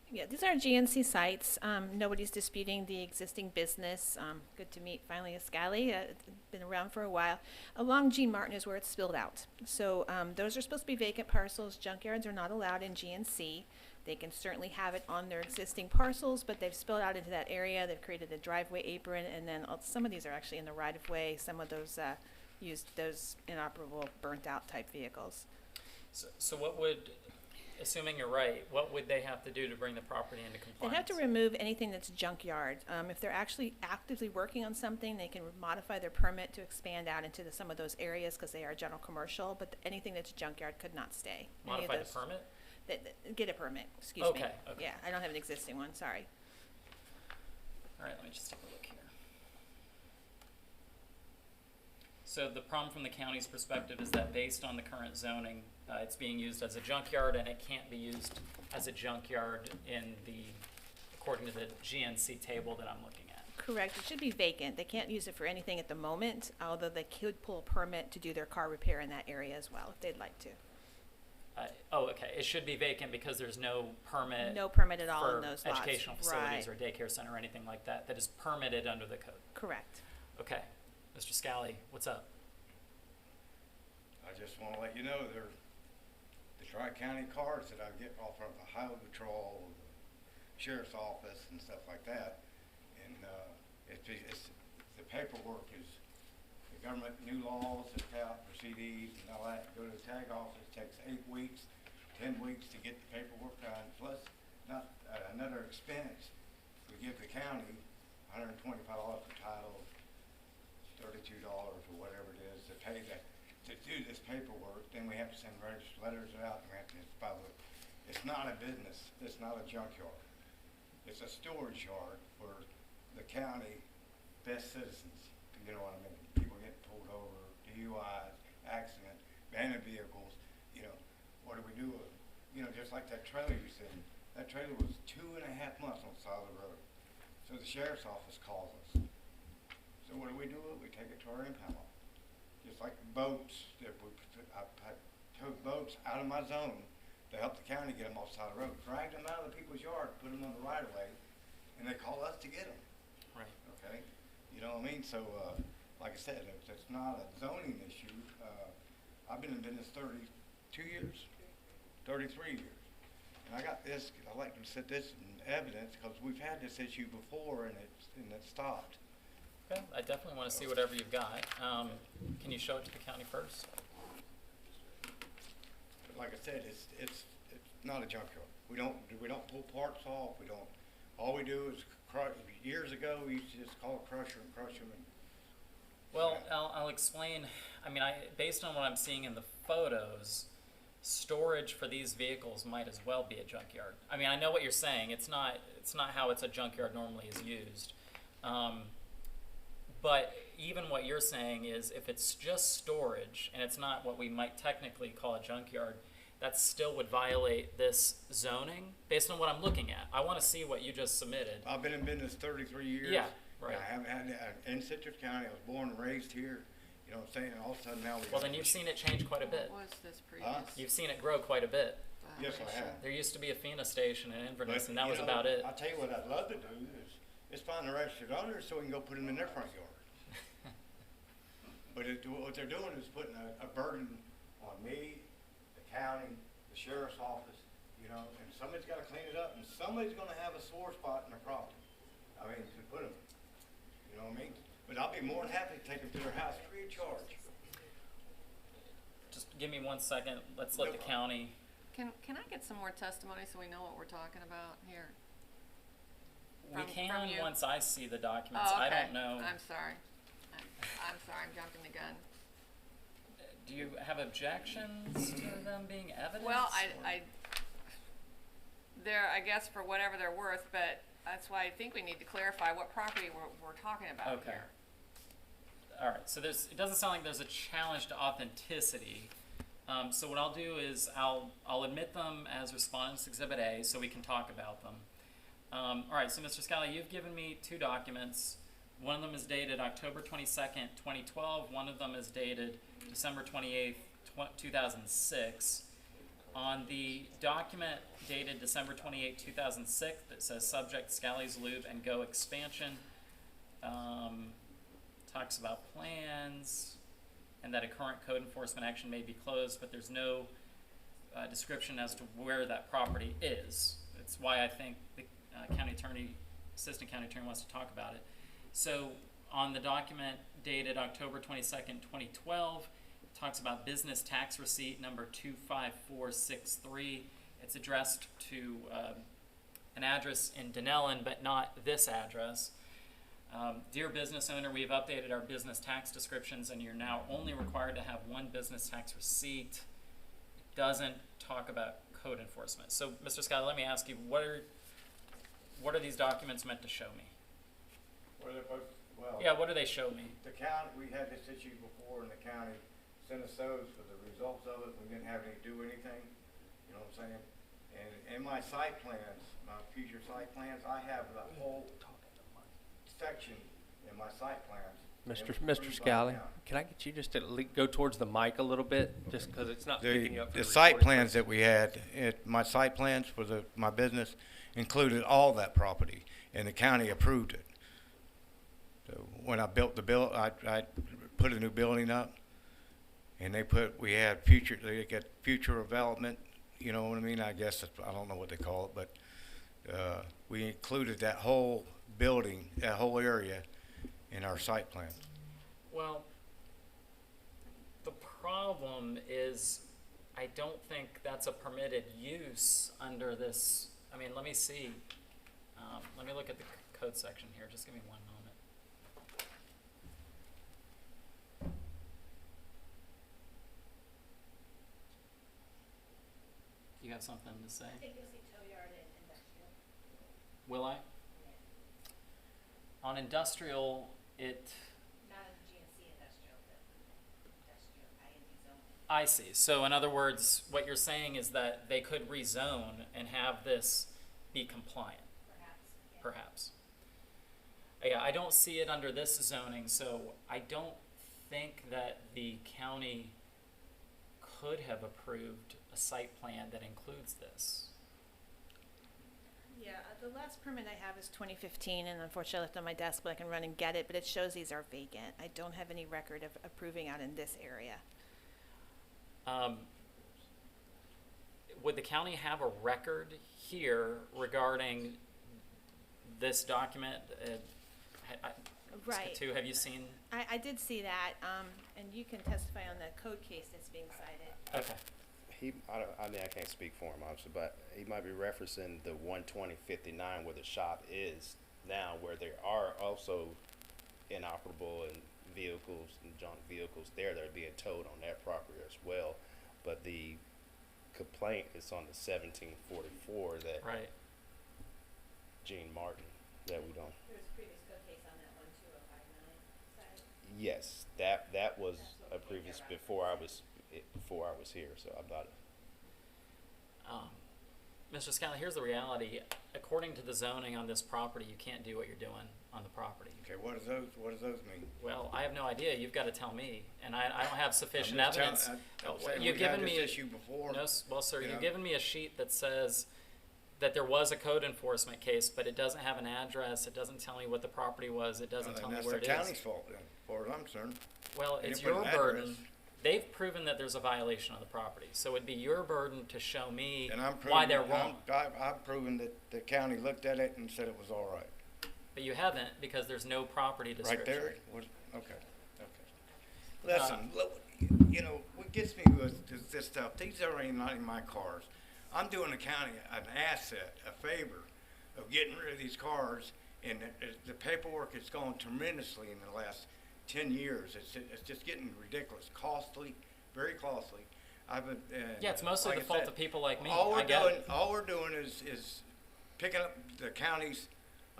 Yeah, these are GNC sites. Nobody's disputing the existing business. Good to meet finally a Scally. It's been around for a while. Along Jean Martin is where it's spilled out. So those are supposed to be vacant parcels. Junkyards are not allowed in GNC. They can certainly have it on their existing parcels, but they've spilled out into that area. They've created a driveway apron, and then some of these are actually in the right of way. Some of those used those inoperable, burnt out type vehicles. So what would, assuming you're right, what would they have to do to bring the property into compliance? They have to remove anything that's junkyard. If they're actually actively working on something, they can modify their permit to expand out into some of those areas because they are general commercial, but anything that's junkyard could not stay. Modify the permit? Get a permit, excuse me. Okay. Yeah, I don't have an existing one, sorry. All right, let me just take a look here. So the problem from the county's perspective is that based on the current zoning, it's being used as a junkyard and it can't be used as a junkyard according to the GNC table that I'm looking at. Correct, it should be vacant. They can't use it for anything at the moment, although they could pull a permit to do their car repair in that area as well, if they'd like to. Okay. It should be vacant because there's no permit. No permit at all for in those lots. educational facilities Right. or daycare center or anything like that is permitted under the code. Correct. Okay. Mr. Scally, what's up? I just want to let you know the Tri-County cars that I get off of the Highway Patrol, the Sheriff's Office and stuff like that. And it's the paperwork is the government, new laws that out for CDs and all that. Go to the tag office, takes 8 weeks, 10 weeks to get the paperwork done. Plus, not another expense. We give the county $125 per title, $32 or whatever it is to pay that, to do this paperwork. Then we have to send registered letters out and we have to file it. It's not a business. It's not a junkyard. It's a storage yard for the county best citizens. You know what I mean? People get pulled over, DUIs, accident, abandoned vehicles. You know, what do we do with it? You know, just like that trailer you seen. That trailer was 2.5 months on the side of the road. So the sheriff's office calls us. So what do? We take it to our impound lot. Just like boats that I towed boats out of my zone to help the county get them off the side of the road, drag them out of the people's yard, put them on the right of way, and they call us to get them, Right. okay? You know what I mean? So, like I said, it's not a zoning issue. I've been in business 32 years, 33 years. And I got this, I like to set this in evidence, because we've had this issue before, and it stopped. Okay, I definitely want to see whatever you've got. Can you show it to the county first? But like I said, it's not a junkyard. We don't pull parts off. We don't. All we do is crush. Years ago, we used to just call a crusher and crush them. And Well, I'll explain. I mean, based on what I'm seeing in the photos, storage for these vehicles might as well be a junkyard. I mean, I know what you're saying. It's not how a junkyard normally is used. But even what you're saying is, if it's just storage and it's not what we might technically call a junkyard, that still would violate this zoning based on what I'm looking at. I want to see what you just submitted. I've been in business 33 years. Yeah, right. I haven't had in Citrus County. I was born and raised here. You know what I'm saying? And all of a sudden now we. Well, then you've seen it change quite a bit. What was this previous? You've seen it grow quite a bit. Yes, I have. There used to be a FINA station in Inverness, But, and that you was know, about it. I'll tell you what I'd love to do is find the registered owners so we can go put them in their front yard. But what they're doing is putting a burden on me, the county, the sheriff's office, you know, and somebody's gotta clean it up, and somebody's gonna have a sore spot in their property. I mean, to put them, you know what I mean? But I'll be more than happy to take them to their house free of charge. Just give me 1 second. Let's let the county. Can I get some more testimony so we know what we're talking about here? We From can you? once I see the documents. Oh, okay. I don't know. I'm sorry. I'm sorry, I'm jumping the gun. Do you have objections to them being evidence? Well, or- they're, I guess, for whatever they're worth, but that's why I think we need to clarify what property we're talking about Okay. here. All right. So it doesn't sound like there's a challenge to authenticity. So what I'll do is I'll admit them as Respondents Exhibit A, so we can talk about them. All right. So Mr. Scally, you've given me 2 documents. One of them is dated October 22nd, 2012. One of them is dated December 28th, 2006. On the document dated December 28, 2006, that says subject Scally's Lube and Go expansion, talks about plans and that a current code enforcement action may be closed, but there's no description as to where that property is. That's why I think the assistant county attorney wants to talk about it. So on the document dated October 22nd, 2012, it talks about business tax receipt number 25463. It's addressed to an address in Dunellen, but not this address. Dear business owner, we have updated our business tax descriptions, and you're now only required to have 1 business tax receipt. It doesn't talk about code enforcement. So, Mr. Scott, let me ask you, what are these documents meant to show me? Well, Yeah, what do they show me? the county, we had this issue before, and the county sent us those for the results of it. We didn't have any do anything, you know what I'm saying? And in my site plans, my future site plans, I have the whole section in my site plans. Mr. approved by the Scally, county. can I get you just to go towards the mic a little bit, just because it's not picking you up. for The site recording plans that we had, my site plans for my business included all that property, and the county approved it. So when I built I put a new building up, and we had they got future development, you know what I mean? I guess, I don't know what they call it, but we included that whole building, that whole area in our site plan. Well, the problem is I don't think that's a permitted use under this. I mean, let me see. Let me look at the code section here. Just give me 1 moment. You have something to say? I think you'll see tow yard and industrial. Will I? On industrial, it. Not in the GNC industrial, but industrial, IND zone. I see. So in other words, what you're saying is that they could rezone and have this be compliant, Perhaps. Yeah. perhaps. Yeah, I don't see it under this zoning, so I don't think that the county could have approved a site plan that includes this. Yeah, the last permit I have is 2015, and unfortunately I left it on my desk, but I can run and get it, but it shows these are vacant. I don't have any record of approving out in this area. Would the county have a record here regarding this document? Right. Too, have you seen? I did see that, and you can testify on the code case that's being cited. Okay. I mean, I can't speak for him, obviously, but he might be referencing the 12059 where the shop is now, where there are also inoperable and vehicles and junk vehicles there that are being towed on that property as well. But the complaint is on the 1744 that Right. Gene Martin, that we don't. There was a previous code case on that 12059 side. Yes, that was a previous before I was here, so I'm not. Mr. Scally, here's the reality. According to the zoning on this property, you can't do what you're doing on the property. Okay, what does those mean? Well, I have no idea. You've got to tell me, and I don't have sufficient I'm just evidence. I'm saying You've we've had given this me issue before. No, well, sir, you you've know. given me a sheet that says that there was a code enforcement case, but it doesn't have an address. It doesn't tell me what the property was. It doesn't tell me where it That's the county's is. fault then, as far as I'm concerned. Well, They it's didn't put your an burden. address. They've proven that there's a violation of the property, so it'd be your burden to show me And I'm why proving, they're wrong. I'm proving that the county looked at it and said it was all right. But you haven't, because there's no property description. Right there? Okay. Listen, look, you know, what gets me with this stuff, these are not even my cars. I'm doing the county an asset, a favor of getting rid of these cars, and the paperwork has gone tremendously in the last 10 years. It's just getting ridiculous, costly, very costly. Yeah, it's mostly like the I fault said, of people like me. All I get it. we're doing is picking up the county's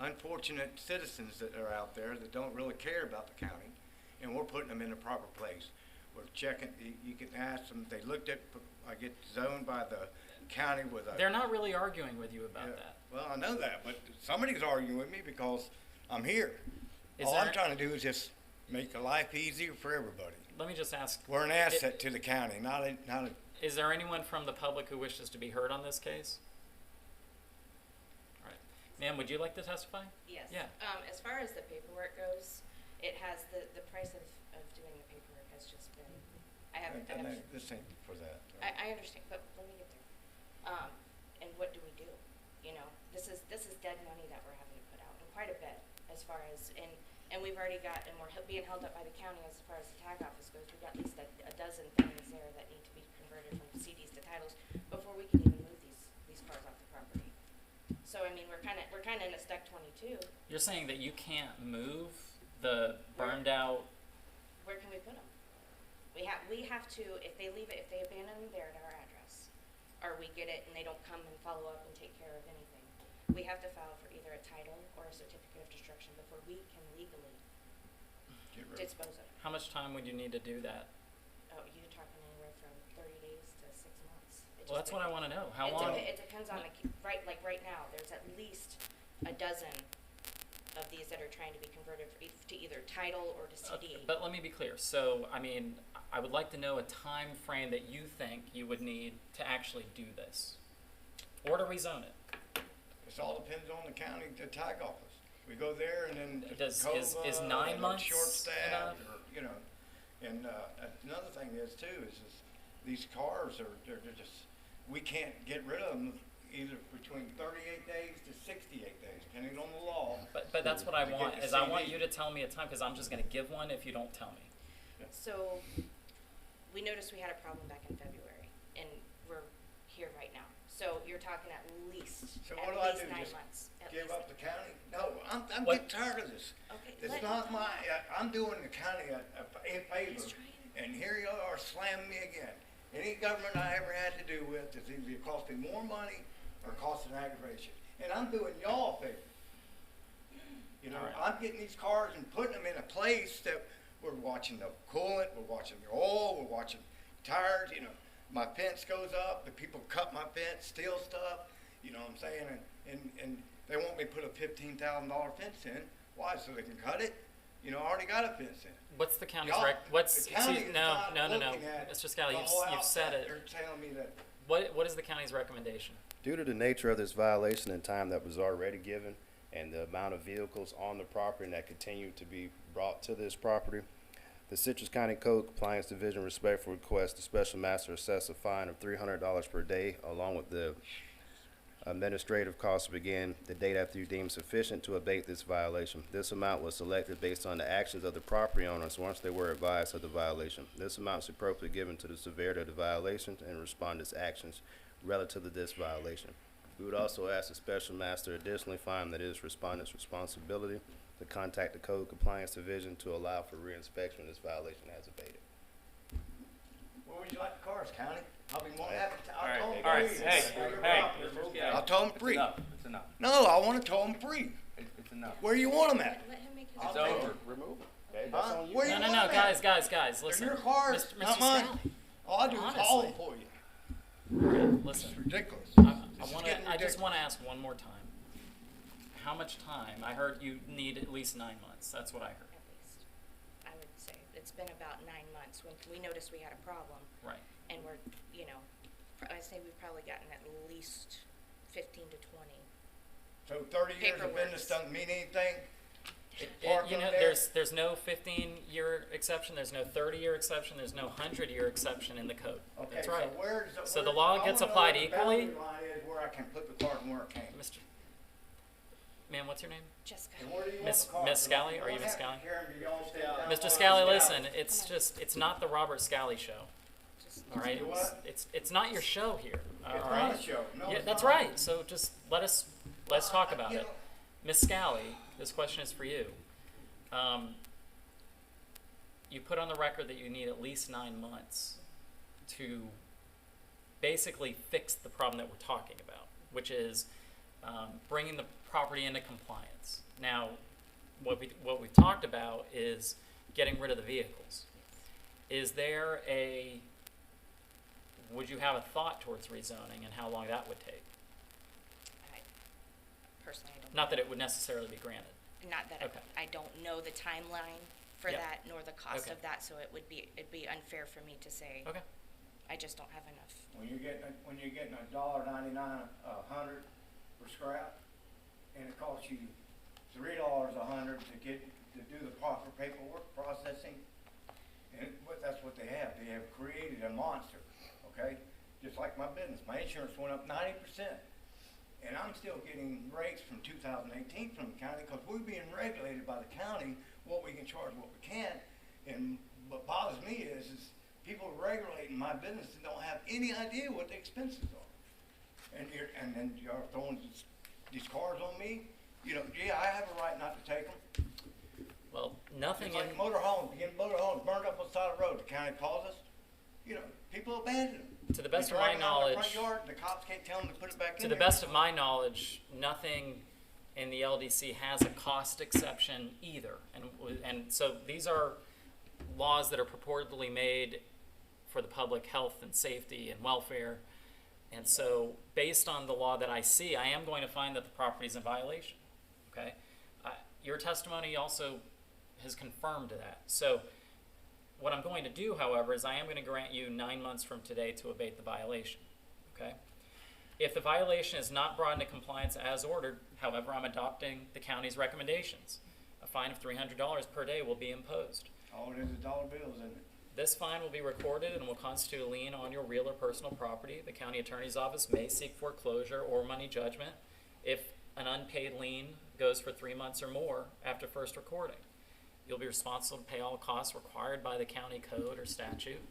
unfortunate citizens that are out there that don't really care about the county, and we're putting them in the proper place. We're checking, you can ask them, they looked at, I get zoned by the county with a. They're not really arguing with you about Yeah, that. well, I know that, but somebody's arguing with me because I'm here. Is All there- I'm trying to do is just make life easier for everybody. Let me just ask. We're an asset to the county, not a. Is there anyone from the public who wishes to be heard on this case? All right. Ma'am, would you like to testify? Yes. Yeah. As far as the paperwork goes, it has, the price of doing the paperwork has just been, This ain't for that. I understand, but let me get there. And what do we do? You know, this is dead money that we're having to put out, and quite a bit, as far as, and we've already got, and we're being held up by the county as far as the tag office goes. We've got at least a dozen things there that need to be converted from CDs to titles before we can even move these cars off the property. So, I mean, we're kinda in a stuck 22. You're saying that you can't move the burned out. Where can we put them? We have to, if they leave it, if they abandon them there at our address, or we get it and they don't come and follow up and take care of anything, we have to file for either a title or a certificate of destruction before we can legally Get rid of it. dispose of it. How much time would you need to do that? Oh, you're talking anywhere from 30 days to 6 months. It Well, just that's what I want to know. How it long? It depends on right now, there's at least a dozen of these that are trying to be converted to either title or to CD. But let me be clear. So, I mean, I would like to know a time frame that you think you would need to actually do this, or to rezone it. It all depends on the county, the tag office. We go there and then Is COVA, 9 or months short-staffed, enough? or, you know. And another thing is too, is these cars they're just, we can't get rid of them either between 38 days to 68 days, depending on the law. But that's what I To get want. the Is I want CD. you to tell me a time, because I'm just going to give one if you don't tell me. So, we noticed we had a problem back in February, and we're here right now. So you're talking at least, So at what do I least do, 9 just months. At give least. up the county? No, I'm What- getting tired of this. Okay, It's let- not my, I'm doing the county a favor, He's trying to- and here you are slamming me again. Any government I ever had to do with is either cost me more money or cost an aggravation. And I'm doing y'all a favor. You know, All right. I'm getting these cars and putting them in a place that we're watching the coolant, we're watching the oil, we're watching tires, you know. My fence goes up, the people cut my fence, steal stuff, you know what I'm saying? And they want me to put a $15,000 fence in. Why? So they can cut it? You know, I already got a fence in. What's the county's Y'all- what's the county excuse, is no, not no, no, no. looking at Mr. Scally, the you've whole said outfit. it. They're telling me that what is the county's recommendation? Due to the nature of this violation and time that was already given and the amount of vehicles on the property and that continue to be brought to this property, the Citrus County Code Compliance Division respectfully requests the Special Master assess a fine of $300 per day along with the administrative costs to begin the date after you deem sufficient to abate this violation. This amount was selected based on the actions of the property owners once they were advised of the violation. This amount is appropriately given to the severity of the violation and respondents' actions relative to this violation. We would also ask the Special Master additionally find that it is respondent's responsibility to contact the Code Compliance Division to allow for reinspection when this violation has abated. Where would you like the cars, County? I'll be more than happy to, All right, I'll tow them all right, free. hey, It's your hey, property. yeah. I'll tow them It's free. enough, it's enough, No, I wanna tow them free. it's enough. Where you want them at? Let him make his. It's I'll over. Remove it. Okay, that's Huh? on you. Where you No, no, want no, 'em at? guys, They're listen. your cars, Mr. not mine. Scally. All I do is haul Honestly. them for you. Alright, listen. It's ridiculous. I just wanna ask one more time. How much time? I heard you need at least 9 months. That's what I heard. At least, I would say, it's been about 9 months when we noticed we had a problem, Right. and we're, you know, I'd say we've probably gotten at least 15 to 20. So 30 years of Paperwork. business doesn't mean anything? Park You them know, there? there's no 15-year exception, there's no 30-year exception, there's no 100-year exception in the code. Okay, That's so right. where's So the where's- law I gets wanna know applied where the equally? boundary line is where I can put the cars and where I can't. Mr. Ma'am, what's your name? Jessica. And where do you want Miss- the cars? Miss Scally? Are you Miss Scally? Scally? Mr. Scally, listen, it's not the Robert Scally show, Just, all right? Do what? It's not your show here, all It's right? not a show. No, Yeah, it's that's not. right, so just let's talk about You it. know, Miss Scally, this question is for you. You put on the record that you need at least 9 months to basically fix the problem that we're talking about, which is bringing the property into compliance. Now, what we've talked about is getting rid of the vehicles. Is there would you have a thought towards rezoning and how long that would take? I personally, I don't. Not that it would necessarily be granted. Not that Okay. I don't know the timeline for Yeah. that, nor the cost Okay. of that, so it'd be unfair for me to say. Okay. I just don't have enough. When you're getting $1.99 a hundred for scrap, and it costs you $3 a hundred to do the proper paperwork processing, that's what they have. They have created a monster, okay? Just like my business, my insurance went up 90%, and I'm still getting rates from 2018 from the county because we're being regulated by the county what we can charge, what we can't. And what bothers me is people regulating my business and don't have any idea what the expenses are. And then you're throwing these cars on me. You know, yeah, I have a right not to take them. Well, nothing It's like in motor homes, getting motor homes burned up on the side of the road. The county calls us. You know, people abandon them. to the best They of my drag them out in the knowledge. front yard, and the cops can't tell them to put it back in To the there. best of my knowledge, nothing in the LDC has a cost exception either. And so these are laws that are purportedly made for the public health and safety and welfare. And so based on the law that I see, I am going to find that the property is in violation. Okay? Your testimony also has confirmed that. So what I'm going to do, however, is I am going to grant you 9 months from today to abate the violation. Okay? If the violation is not brought into compliance as ordered, however, I'm adopting the county's recommendations. A fine of $300 per day will be imposed. All it is dollar bills, isn't it? This fine will be recorded and will constitute a lien on your real or personal property. The county attorney's office may seek foreclosure or money judgment if an unpaid lien goes for 3 months or more after first recording. You'll be responsible to pay all costs required by the county code or statute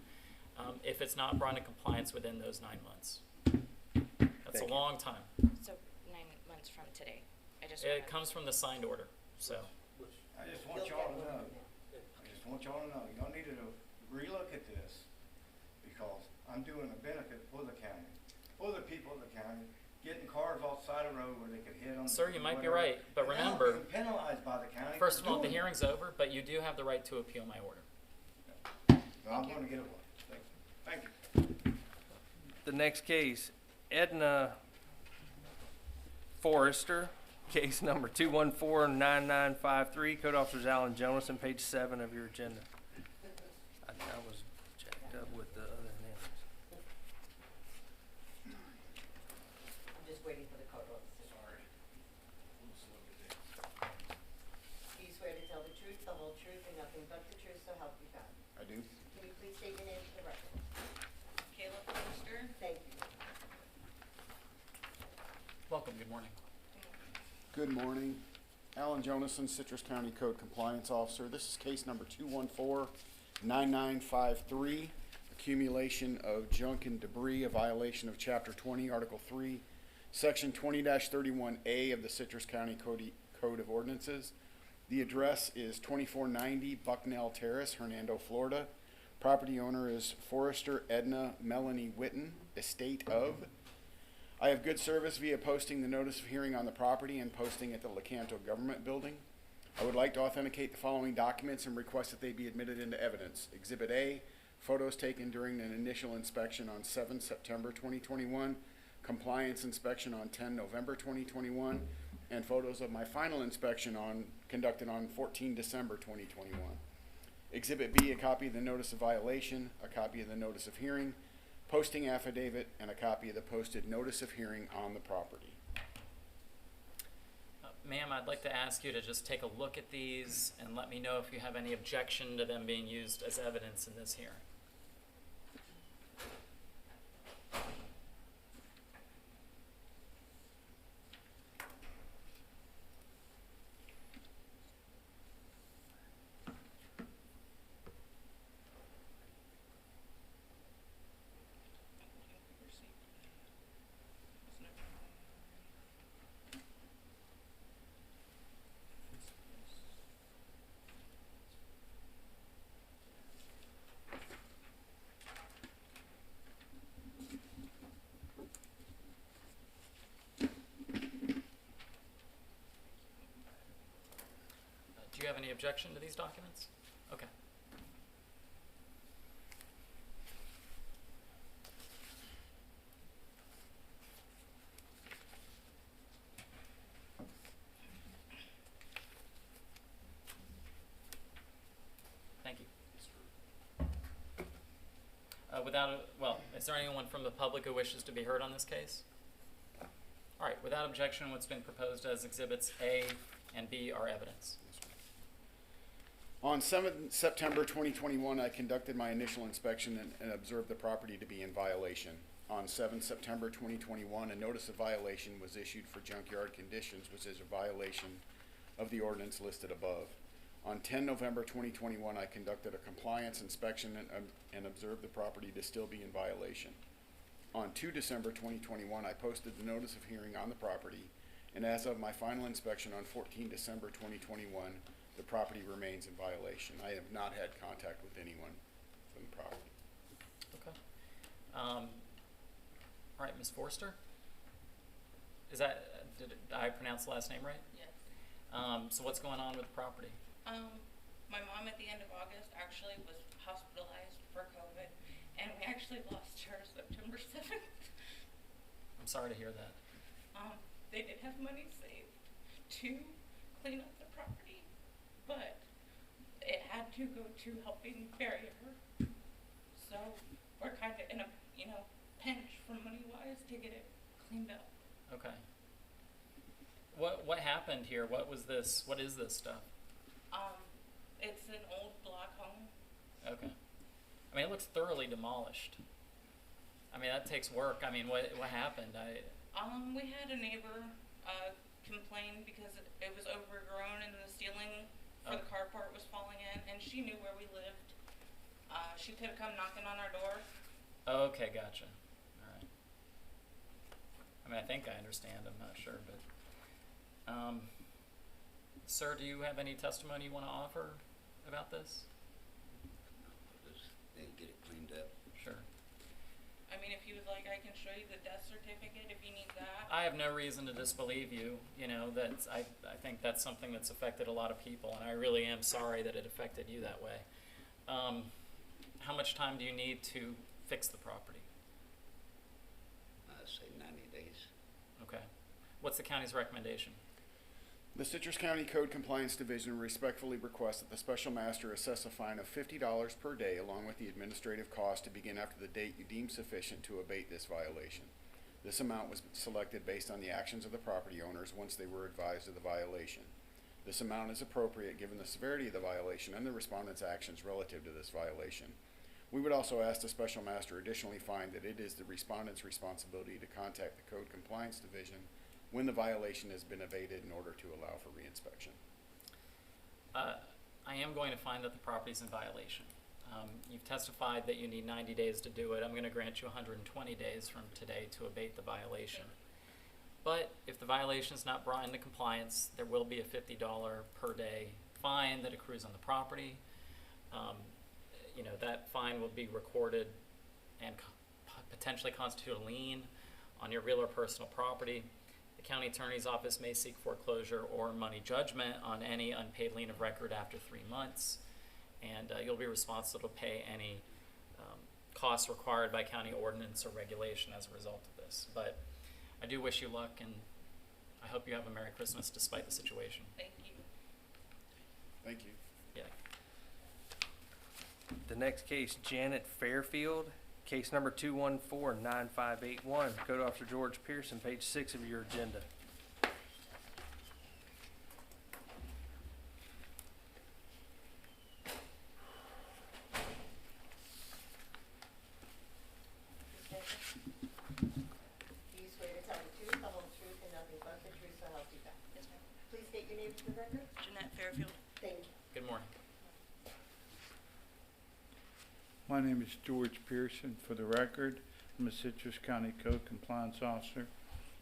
if it's not brought into compliance within those 9 months. That's Thank a you. long time. So 9 months from today. I just. It wanna- comes from the signed order, so. I just want y'all to know, y'all need to relook at this, because I'm doing a benefit for the county, for the people of the county, getting cars off the side of the road where they could hit them. Sir, you might be whatever. right, but And now I'm remember, being penalized by the county. first for of all, the doing it. hearing's over, but you do have the right to appeal my order. So I'm gonna get away. Thank you. The next case, Edna Forrester, case number 2149953, Code Officers Allen Jonas, on page 7 of your agenda. I was jacked up with the other names. Welcome, good morning. Good morning. Alan Jonason, Citrus County Code Compliance Officer. This is case number 214-9953, accumulation of junk and debris, a violation of Chapter 20, Article 3, Section 20-31A of the Citrus County Code of Ordinances. The address is 2490 Bucknell Terrace, Hernando, Florida. Property owner is Forrester Edna Melanie Witten, estate of. I have good service via posting the notice of hearing on the property and posting at the Lecanto Government Building. I would like to authenticate the following documents and request that they be admitted into evidence. Exhibit A, photos taken during an initial inspection on 7 September 2021, compliance inspection on 10 November 2021, and photos of my final inspection conducted on 14 December 2021. Exhibit B, a copy of the notice of violation, a copy of the notice of hearing, posting affidavit, and a copy of the posted notice of hearing on the property. Ma'am, I'd like to ask you to just take a look at these and let me know if you have any objection to them being used as evidence in this hearing. Do you have any objection to these documents? Okay. Thank you. Is there anyone from the public who wishes to be heard on this case? All right, without objection, what's been proposed as exhibits A and B are evidence. On 7 September 2021, I conducted my initial inspection and observed the property to be in violation. On 7 September 2021, a notice of violation was issued for junkyard conditions, which is a violation of the ordinance listed above. On 10 November 2021, I conducted a compliance inspection and observed the property to still be in violation. On 2 December 2021, I posted the notice of hearing on the property, and as of my final inspection on 14 December 2021, the property remains in violation. I have not had contact with anyone from the property. Okay. All right, Ms. Forster? Did I pronounce the last name right? Yes. So what's going on with the property? My mom at the end of August actually was hospitalized for COVID, and we actually lost her September 7th. I'm sorry to hear that. They did have money saved to clean up the property, but it had to go to helping bury her. So we're kind of in a, pinch for money-wise to get it cleaned up. Okay. What happened here? What was this? What is this stuff? It's an old block home. Okay. I mean, it looks thoroughly demolished. I mean, that takes work. I mean, what happened? We had a neighbor complain because it was overgrown and the ceiling for the carport was falling in, and she knew where we lived. She could have come knocking on our door. Okay, gotcha. All right. I mean, I think I understand. I'm not sure, but sir, do you have any testimony you want to offer about this? Just need to get it cleaned up. Sure. I mean, if you would like, I can show you the death certificate if you need that. I have no reason to disbelieve you. I think that's something that's affected a lot of people, and I really am sorry that it affected you that way. How much time do you need to fix the property? I'd say 90 days. Okay. What's the county's recommendation? The Citrus County Code Compliance Division respectfully requests that the Special Master assess a fine of $50 per day along with the administrative cost to begin after the date you deem sufficient to abate this violation. This amount was selected based on the actions of the property owners once they were advised of the violation. This amount is appropriate given the severity of the violation and the respondent's actions relative to this violation. We would also ask the Special Master additionally find that it is the respondent's responsibility to contact the Code Compliance Division when the violation has been abated in order to allow for reinspection. I am going to find that the property's in violation. You've testified that you need 90 days to do it. I'm going to grant you 120 days from today to abate the violation. But if the violation is not brought into compliance, there will be a $50 per day fine that accrues on the property. That fine will be recorded and potentially constitute a lien on your real or personal property. The county attorney's office may seek foreclosure or money judgment on any unpaid lien of record after 3 months, and you'll be responsible to pay any costs required by county ordinance or regulation as a result of this. But I do wish you luck, and I hope you have a Merry Christmas despite the situation. Thank you. Thank you. Yeah. The next case, Janet Fairfield, case number 214-9581. Code Officer George Pearson, page 6 of your agenda. Do you swear to tell the truth, the whole truth, and nothing but the truth, so help you God? Yes, ma'am. Please state your name for the record. Jeanette Fairfield. Thank you. Good morning. My name is George Pearson. For the record, I'm a Citrus County Code Compliance Officer.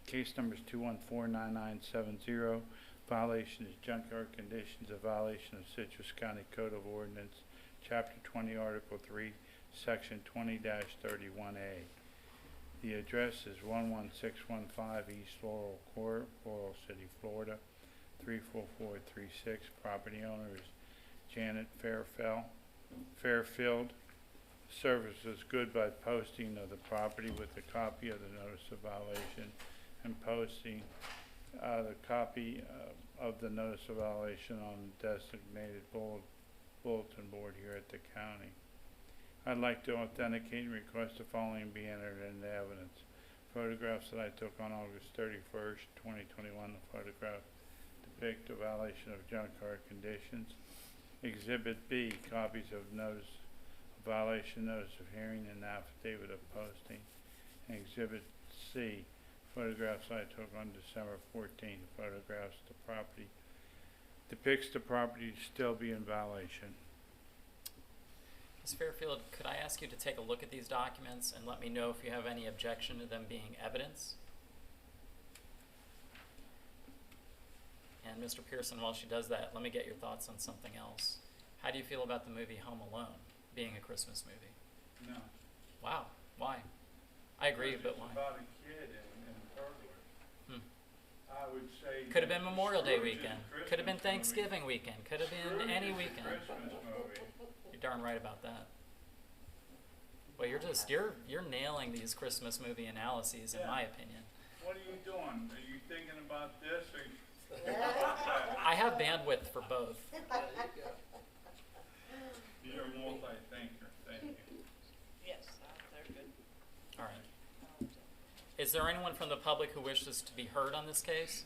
Case number is 214-9970. Violation is junkyard conditions, a violation of Citrus County Code of Ordinance, Chapter 20, Article 3, Section 20-31A. The address is 11615 East Laurel Court, Laurel City, Florida, 34436. Property owner is Janet Fairfield. Service is good by posting of the property with a copy of the notice of violation and posting the copy of the notice of violation on the designated bulletin board here at the county. I'd like to authenticate and request the following be entered into evidence. Photographs that I took on August 31st, 2021. The photograph depict a violation of junkyard conditions. Exhibit B, copies of notice of violation, notice of hearing, and affidavit of posting. And Exhibit C, photographs I took on December 14th. Photographs the property depicts the property to still be in violation. Ms. Fairfield, could I ask you to take a look at these documents and let me know if you have any objection to them being evidence? And Mr. Pearson, while she does that, let me get your thoughts on something else. How do you feel about the movie Home Alone being a Christmas movie? No. Wow, why? I agree, but why? It's about a kid and burglary. I would say. Could have been Memorial Day Scrooge's weekend. Christmas Could have been movie. Thanksgiving weekend. Could have been any Scrooge's weekend. Christmas movie. You're darn right about that. Well, you're nailing these Christmas movie analyses, in Yeah. my opinion. What are you doing? Are you thinking about this or? I have bandwidth for both. You're a multi-thinker. Thank you. Yes, they're good. All right. Is there anyone from the public who wishes to be heard on this case?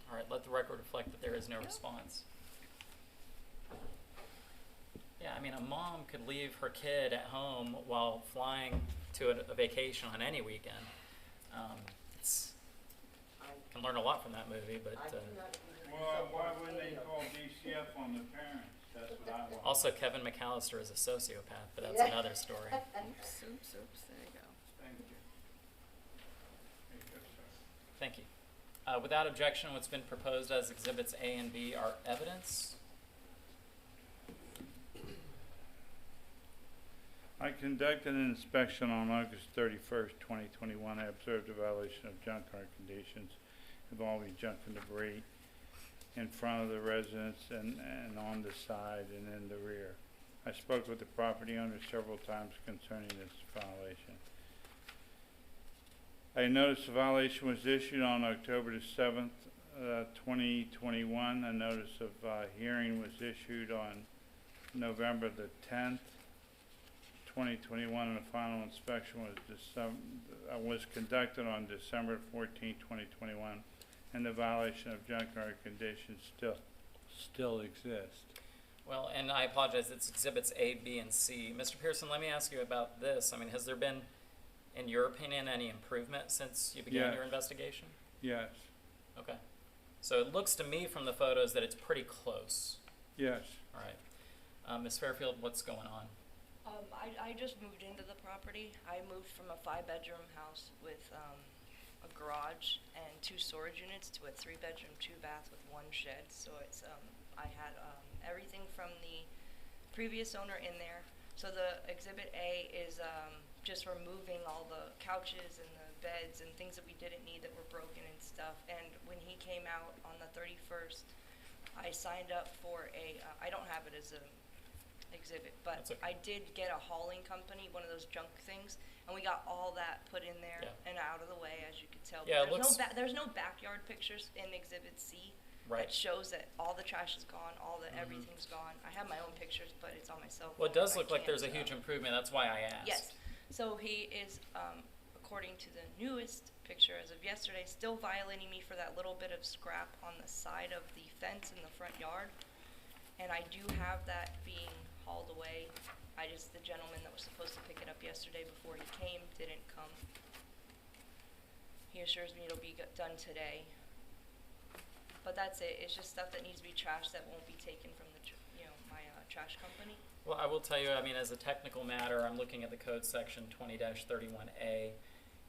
All right, let the record reflect that there is no response. Yeah, I mean, a mom could leave her kid at home while flying to a vacation on any weekend. Can learn a lot from that movie, but Well, why wouldn't they call DCF on the parents? That's what I want. also Kevin McAllister is a sociopath, but that's another story. Oops, there you go. Thank you. There you go, sir. Thank you. Without objection, what's been proposed as Exhibits A and B are evidence. I conducted an inspection on August 31st, 2021. I observed a violation of junkyard conditions involving junk and debris in front of the residence and on the side and in the rear. I spoke with the property owner several times concerning this violation. A notice of violation was issued on October the 7th, 2021. A notice of hearing was issued on November the 10th. 2021, and the final inspection was conducted on December 14, 2021, and the violation of junkyard conditions still exists. Well, and I apologize, it's Exhibits A, B, and C. Mr. Pearson, let me ask you about this. I mean, has there been in your opinion, any improvement since you began your Yes. investigation? Yes, Okay. So it looks to me from the photos that it's pretty close. yes. All right. Ms. Fairfield, what's going on? I just moved into the property. I moved from a 5-bedroom house with a garage and 2 storage units to a 3-bedroom, 2-bath with 1 shed. So it's I had everything from the previous owner in there. So the Exhibit A is just removing all the couches and the beds and things that we didn't need that were broken and stuff. And when he came out on the 31st, I signed up for a I don't have it as a exhibit, but That's okay. I did get a hauling company, one of those junk things, and we got all that put in there Yeah. and out of the way, as you could tell. But Yeah, it there's looks- there's no backyard pictures in Exhibit C. Right. That shows that all the trash is gone, all the Mhm. everything's gone. I have my own pictures, but it's on my cell phone. Well, it does and I look like there's a can't, huge improvement. That's why I asked. Yes. So he is, according to the newest picture as of yesterday, still violating me for that little bit of scrap on the side of the fence in the front yard. And I do have that being hauled away. The gentleman that was supposed to pick it up yesterday before he came didn't come. He assures me it'll be done today. But that's it. It's just stuff that needs to be trashed that won't be taken from the, my trash company. Well, I will tell you, I mean, as a technical matter, I'm looking at the code section 20-31A.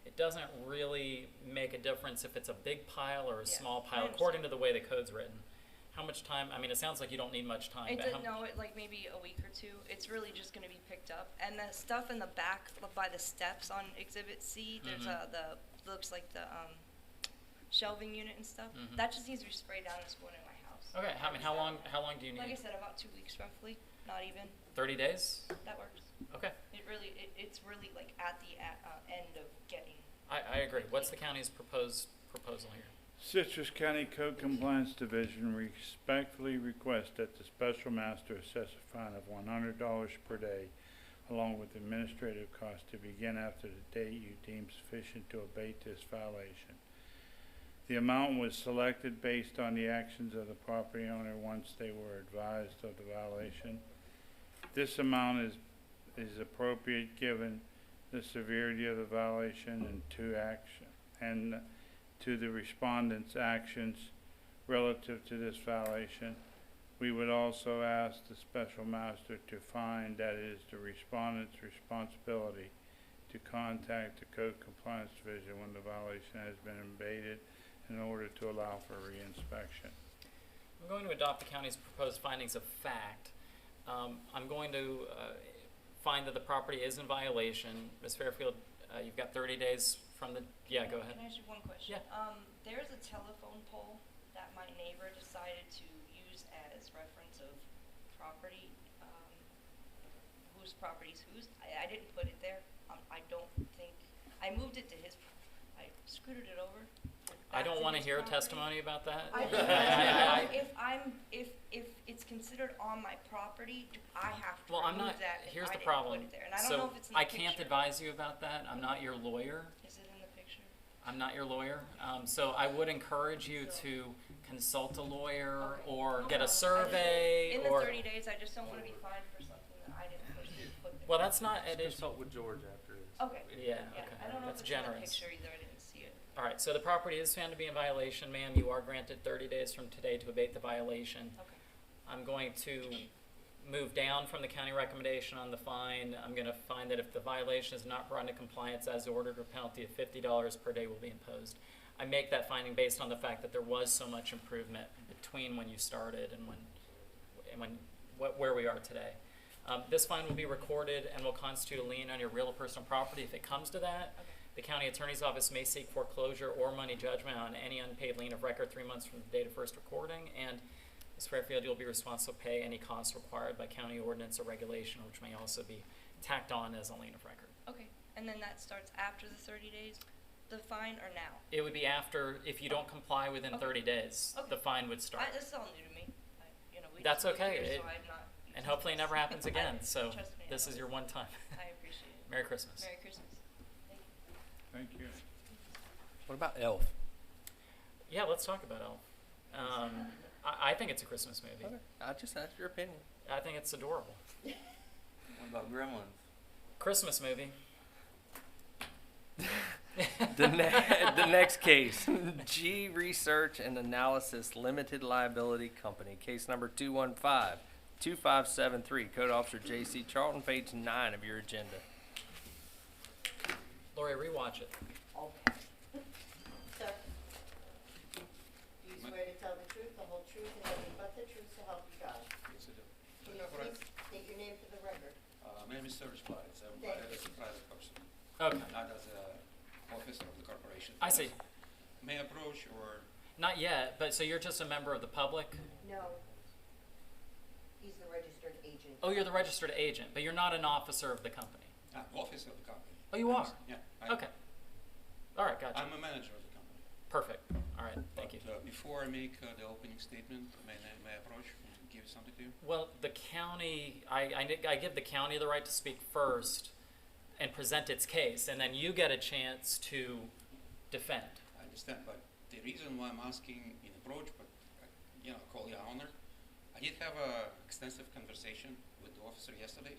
It doesn't really make a difference if it's a big pile or a Yeah, small I pile, understand. according to the way the code's written. How much time, I mean, it sounds like you don't need much time, It but doesn't, no, like maybe a week or 2. It's really just gonna be picked up. And the stuff in the back by the steps on Exhibit C, there's looks like the shelving unit and stuff. Mhm. That just needs to be sprayed down and just going in my house. Okay, I mean, how long do you need? Like I said, about 2 weeks roughly, not even. 30 days? That works. Okay, It's really like at the end of getting. I agree. What's the county's proposal here? Citrus County Code Compliance Division respectfully requests that the special master assess a fine of $100 per day, along with administrative costs to begin after the date you deem sufficient to abate this violation. The amount was selected based on the actions of the property owner once they were advised of the violation. This amount is appropriate given the severity of the violation and to the respondent's actions relative to this violation. We would also ask the special master to find that it is the respondent's responsibility to contact the Code Compliance Division when the violation has been abated in order to allow for reinspection. I'm going to adopt the county's proposed findings of fact. I'm going to find that the property is in violation. Ms. Fairfield, you've got 30 days from the, yeah, go ahead. Can I ask you one question? Yeah. There's a telephone pole that my neighbor decided to use as reference of property, whose property's whose. I didn't put it there. I don't think, I moved it to his, I scooted it over. I don't want to his hear property. testimony about that. If it's considered on my property, do I have to Well, I'm remove not, that if here's I the didn't problem. put it there? And I don't know So if it's in the I picture. can't advise you about that. I'm not your lawyer. Is it in the picture? I'm not your lawyer. So I would encourage you to consult a lawyer Okay. or No get a problem. survey In the or. 30 days, I just don't want to be fined for something that I didn't put there. Well, that's not, it is, Consult with George after this. Okay. yeah, Yeah, okay. I don't know if That's it's in the generous. picture either, I didn't see it. All right, so the property is found to be in violation, ma'am. You are granted 30 days from today to abate the violation. Okay. I'm going to move down from the county recommendation on the fine. I'm going to find that if the violation is not brought into compliance as ordered, a penalty of $50 per day will be imposed. I make that finding based on the fact that there was so much improvement between when you started and where we are today. This fine will be recorded and will constitute a lien on your real or personal property. If it comes to that, Okay. the county attorney's office may seek foreclosure or money judgment on any unpaid lien of record 3 months from the date of first recording. And Ms. Fairfield, you'll be responsible to pay any costs required by county ordinance or regulation, which may also be tacked on as a lien of record. Okay, and then that starts after the 30 days, the fine, or now? It would be after, if you don't comply within Okay. 30 days, Okay. the fine would start. This is all new to me. We That's just moved okay. here, It- so I'm not And hopefully it never happens again. So trust me, I this know. is your one time. I appreciate it. Merry Christmas. Merry Christmas. Thank you. Thank you. What about Elf? Yeah, let's talk about Elf. I think it's a Christmas movie. Okay. I just asked your opinion. I think it's adorable. What about Gremlins? Christmas movie. The next case, G Research and Analysis Limited Liability Company, case number 215-2573, Code Officer J.C. Charlton, page 9 of your agenda. Lori, rewatch it. Okay. Sir, do you swear to tell the truth, the whole truth, and nothing but the truth, so help you God? Yes, I do. Can you please state your name for the record? My name is Serge Bites. I'm Thank hired as a private person, Okay. not as a officer of the corporation. I see. May I approach or? Not yet, but so you're just a member of the public? No. He's the registered agent. Oh, you're the registered agent, but you're not an officer of the company. Officer of the company. Oh, you are? Yeah. Okay. All right, gotcha. I'm a manager of the company. Perfect. All right, thank you. But, before I make the opening statement, may I approach and give something to you? Well, the county, I give the county the right to speak first and present its case, and then you get a chance to defend. I understand, but the reason why I'm asking in approach, but call your honor, I did have a extensive conversation with the officer yesterday.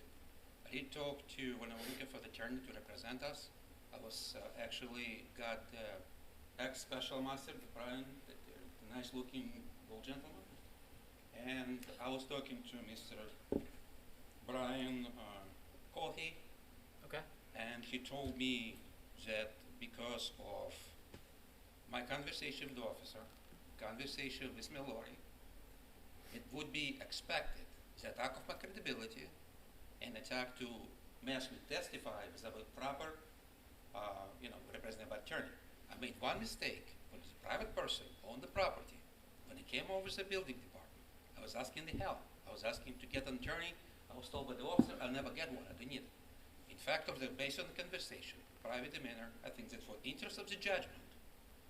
I did talk to, when I was looking for the attorney to represent us, I was actually got ex-special master, Brian, the nice-looking old gentleman, and I was talking to Mr. Brian Cohey, Okay? and he told me that because of my conversation with the officer, conversation with Mallory, it would be expected that attack of my credibility and attack to ask me to testify without a proper, representative attorney. I made one mistake when a private person owned the property. When he came over to the building department, I was asking the help. I was asking to get an attorney. I was told by the officer I'll never get one. I don't need it. In fact, based on the conversation, private demeanor, I think that for interest of the judgment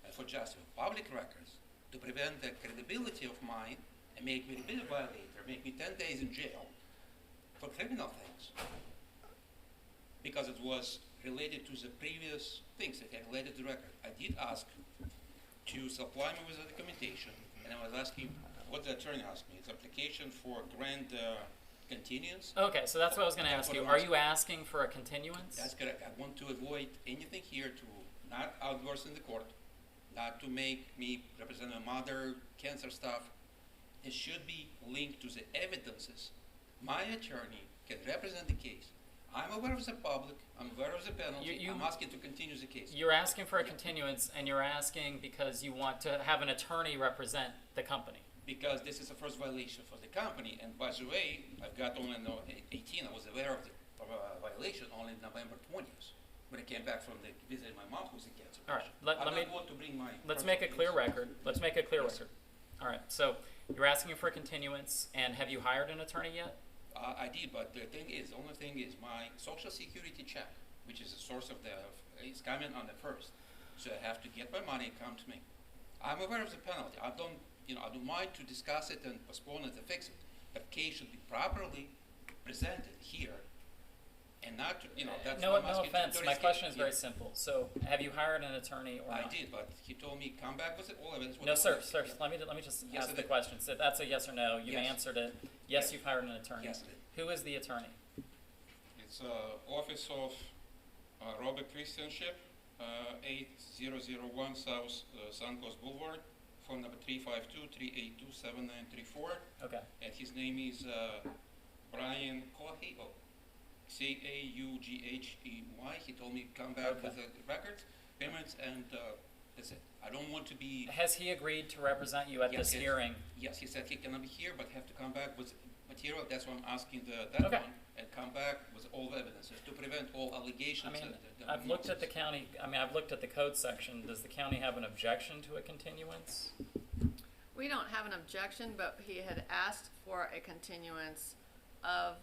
and for justice of public records, to prevent the credibility of mine and make me a bit violator, make me 10 days in jail for criminal things, because it was related to the previous things that had related to the record. I did ask to supply me with the documentation, and I was asking what the attorney asked me. It's application for grant continuance. Okay, so that's what I was going to ask you. Are you asking for a continuance? That's correct. I want to avoid anything here to not outburst in the court, not to make me represent my mother, cancer stuff. It should be linked to the evidences. My attorney can represent the case. I'm aware of the public. I'm aware of the penalty. I'm asking to continue the case. You're asking for a continuance, and you're asking because you want to have an attorney represent the company. Because this is the first violation for the company, and by the way, I've got only 18. I was aware of the violation only November 20th, when I came back from visiting my mom who's in cancer. All right, let's make a clear record. Let's make a clear record. All right, so you're asking for a continuance, and have you hired an attorney yet? I did, but the only thing is my social security check, which is the source of is coming on the 1st. So I have to get my money, come to me. I'm aware of the penalty. I don't mind to discuss it and postpone it and fix it. But case should be properly presented here, and not, that's No what I'm asking. offense. My question is very simple. So, have you hired an attorney or not? I did, but he told me come back with it, all evidence. No, sir. Let me just Yes, ask I the did. question. So that's a yes or no. You've Yes. answered it. Yes. Yes, you've hired an attorney. Yes, I did. Who is the attorney? It's Office of Robert Christianship, 8001 South Suncoast Boulevard, phone number 352-382-7934. Okay. And his name is Brian Cohey, Caughey. He told me come back with the records, payments, and that's it. I don't want to be. Has he agreed to represent you at this hearing? Yes, he said he cannot be here, but have to come back with material. That's why I'm asking that Okay. one, and come back with all the evidences to prevent all allegations. I mean, I've looked at the county. I've looked at the code section. Does the county have an objection to a continuance? We don't have an objection, but he had asked for a continuance of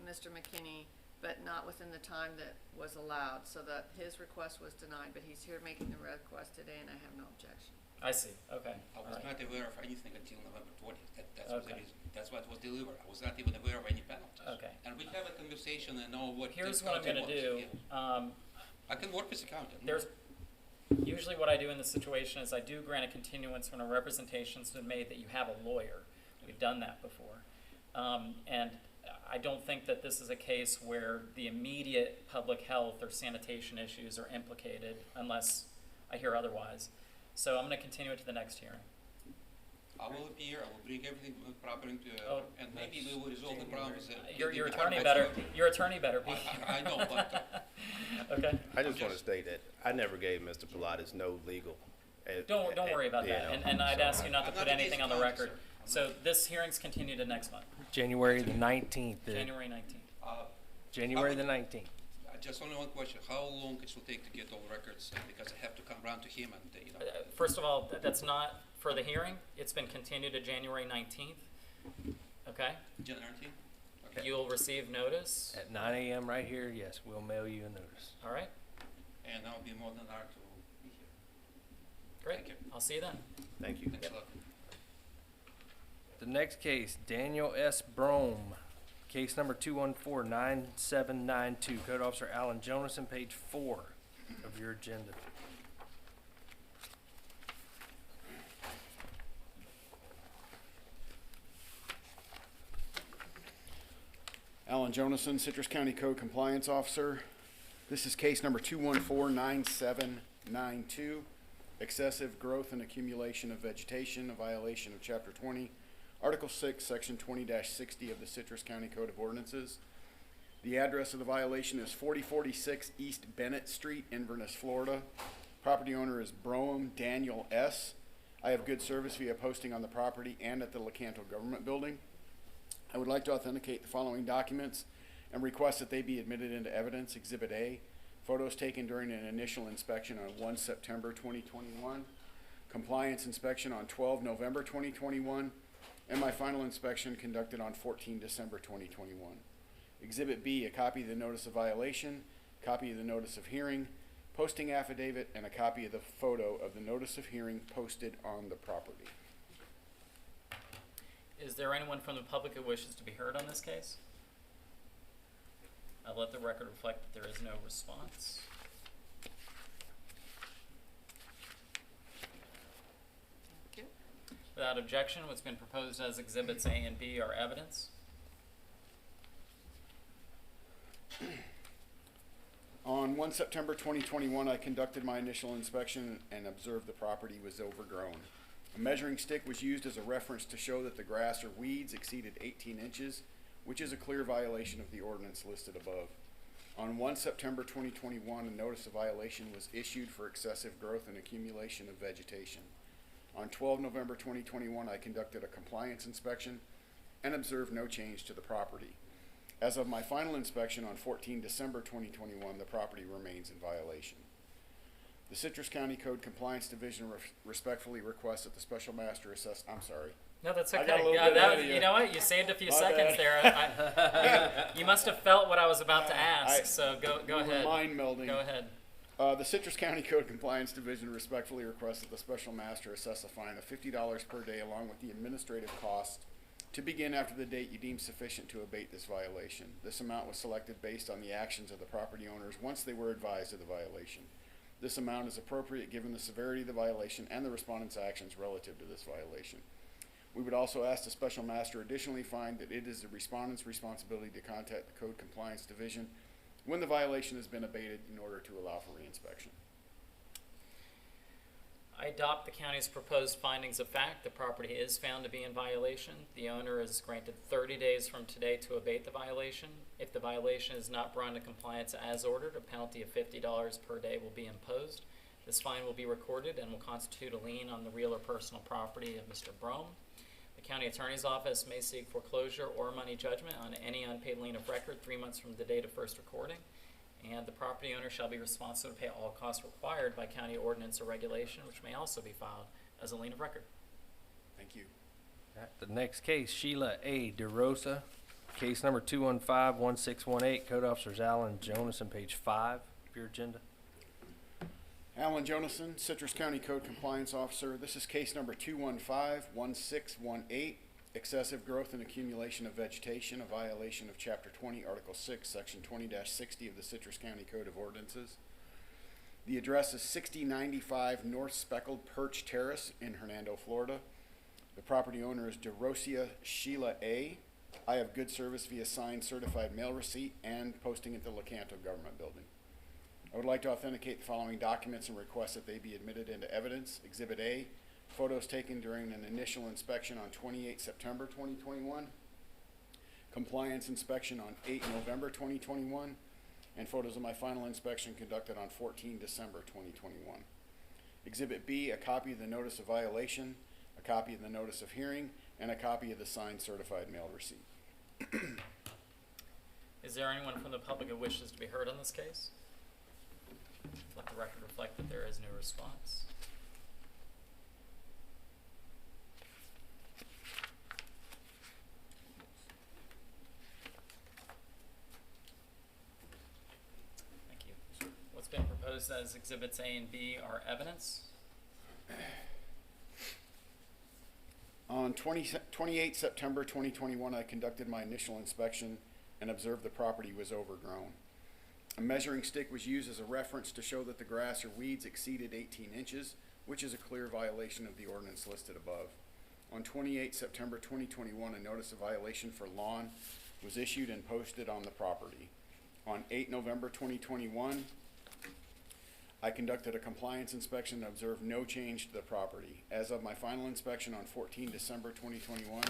Mr. McKinney, but not within the time that was allowed, so that his request was denied, but he's here making the request today, and I have no objection. I see. Okay. I was All right. not aware of anything until November 20th. That's was the Okay. reason. That's what was delivered. I was not even aware of any penalties. Okay. And we have a conversation and know what. Here's the what I'm county going to wants. do. Yeah. I can work with the county. There's usually what I do in this situation is I do grant a continuance when a representation's been made that you have a lawyer. We've done that before. And I don't think that this is a case where the immediate public health or sanitation issues are implicated unless I hear otherwise. So I'm going to continue it to the next hearing. I will appear, I will bring everything proper into, Oh, and maybe we will resolve the problems. Your attorney better. Your attorney better be. I know, but Okay. I just want to state that I never gave Mr. Pilates no legal. Don't worry about you that. know, And I'd so ask you not to I'm put not anything on the against record. counsel, So this hearing's continued to next month, January the 19th. January 19th. January the 19th. just only one question, how long it will take to get all records, because I have to come round to him and, First of all, that's not for the hearing. It's been continued to January 19th. Okay? January 19th? Okay. You'll receive notice. At 9 a.m. right here, yes, we'll mail you a notice. All right? And I'll be more than honored to be here. Great. Thank you. I'll see you then. Thank you. Thanks a lot. The next case, Daniel S. Brome, case number 214-9792. Code Officer Alan Jonason, page 4 of your agenda. Alan Jonason, Citrus County Code Compliance Officer. This is case number 214-9792, excessive growth and accumulation of vegetation, a violation of Chapter 20, Article 6, Section 20-60 of the Citrus County Code of Ordinances. The address of the violation is 4046 East Bennett Street, Inverness, Florida. Property owner is Brome Daniel S. I have good service via posting on the property and at the Lecanto Government Building. I would like to authenticate the following documents and request that they be admitted into evidence. Exhibit A, photos taken during an initial inspection on 1 September 2021, compliance inspection on 12 November 2021, and my final inspection conducted on 14 December 2021. Exhibit B, a copy of the notice of violation, copy of the notice of hearing, posting affidavit, and a copy of the photo of the notice of hearing posted on the property. Is there anyone from the public who wishes to be heard on this case? I'll let the record reflect that there is no response. Thank you. Without objection, what's been proposed as exhibits A and B are evidence. On 1 September 2021, I conducted my initial inspection and observed the property was overgrown. A measuring stick was used as a reference to show that the grass or weeds exceeded 18 inches, which is a clear violation of the ordinance listed above. On 1 September 2021, a notice of violation was issued for excessive growth and accumulation of vegetation. On 12 November 2021, I conducted a compliance inspection and observed no change to the property. As of my final inspection on 14 December 2021, the property remains in violation. The Citrus County Code Compliance Division respectfully requests that the Special Master assess, I'm sorry. No, that's I okay. got a little bit ahead of You you. know what? You saved a few My seconds bad. there. You must have felt what I was about to ask, so go We were ahead. mind melding. Go ahead. The Citrus County Code Compliance Division respectfully requests that the Special Master assess a fine of $50 per day along with the administrative cost to begin after the date you deem sufficient to abate this violation. This amount was selected based on the actions of the property owners once they were advised of the violation. This amount is appropriate given the severity of the violation and the respondent's actions relative to this violation. We would also ask the Special Master additionally find that it is the respondent's responsibility to contact the Code Compliance Division when the violation has been abated in order to allow for reinspection. I adopt the county's proposed findings of fact. The property is found to be in violation. The owner is granted 30 days from today to abate the violation. If the violation is not brought into compliance as ordered, a penalty of $50 per day will be imposed. This fine will be recorded and will constitute a lien on the real or personal property of Mr. Brome. The county attorney's office may seek foreclosure or money judgment on any unpaid lien of record 3 months from the date of first recording. And the property owner shall be responsible to pay all costs required by county ordinance or regulation, which may also be filed as a lien of record. Thank you. The next case, Sheila A. DeRosa, case number 215-1618. Code Officers Alan Jonason, page 5 of your agenda. Alan Jonason, Citrus County Code Compliance Officer. This is case number 215-1618, excessive growth and accumulation of vegetation, a violation of Chapter 20, Article 6, Section 20-60 of the Citrus County Code of Ordinances. The address is 6095 North Speckled Perch Terrace in Hernando, Florida. The property owner is DeRosia Sheila A. I have good service via signed certified mail receipt and posting at the Lecanto Government Building. I would like to authenticate the following documents and request that they be admitted into evidence. Exhibit A, photos taken during an initial inspection on 28 September 2021, compliance inspection on 8 November 2021, and photos of my final inspection conducted on 14 December 2021. Exhibit B, a copy of the notice of violation, a copy of the notice of hearing, and a copy of the signed certified mail receipt. Is there anyone from the public who wishes to be heard on this case? Let the record reflect that there is no response. Thank you. What's been proposed as Exhibits A and B are evidence. On 28 September 2021, I conducted my initial inspection and observed the property was overgrown. A measuring stick was used as a reference to show that the grass or weeds exceeded 18 inches, which is a clear violation of the ordinance listed above. On 28 September 2021, a notice of violation for lawn was issued and posted on the property. On 8 November 2021, I conducted a compliance inspection and observed no change to the property. As of my final inspection on 14 December 2021,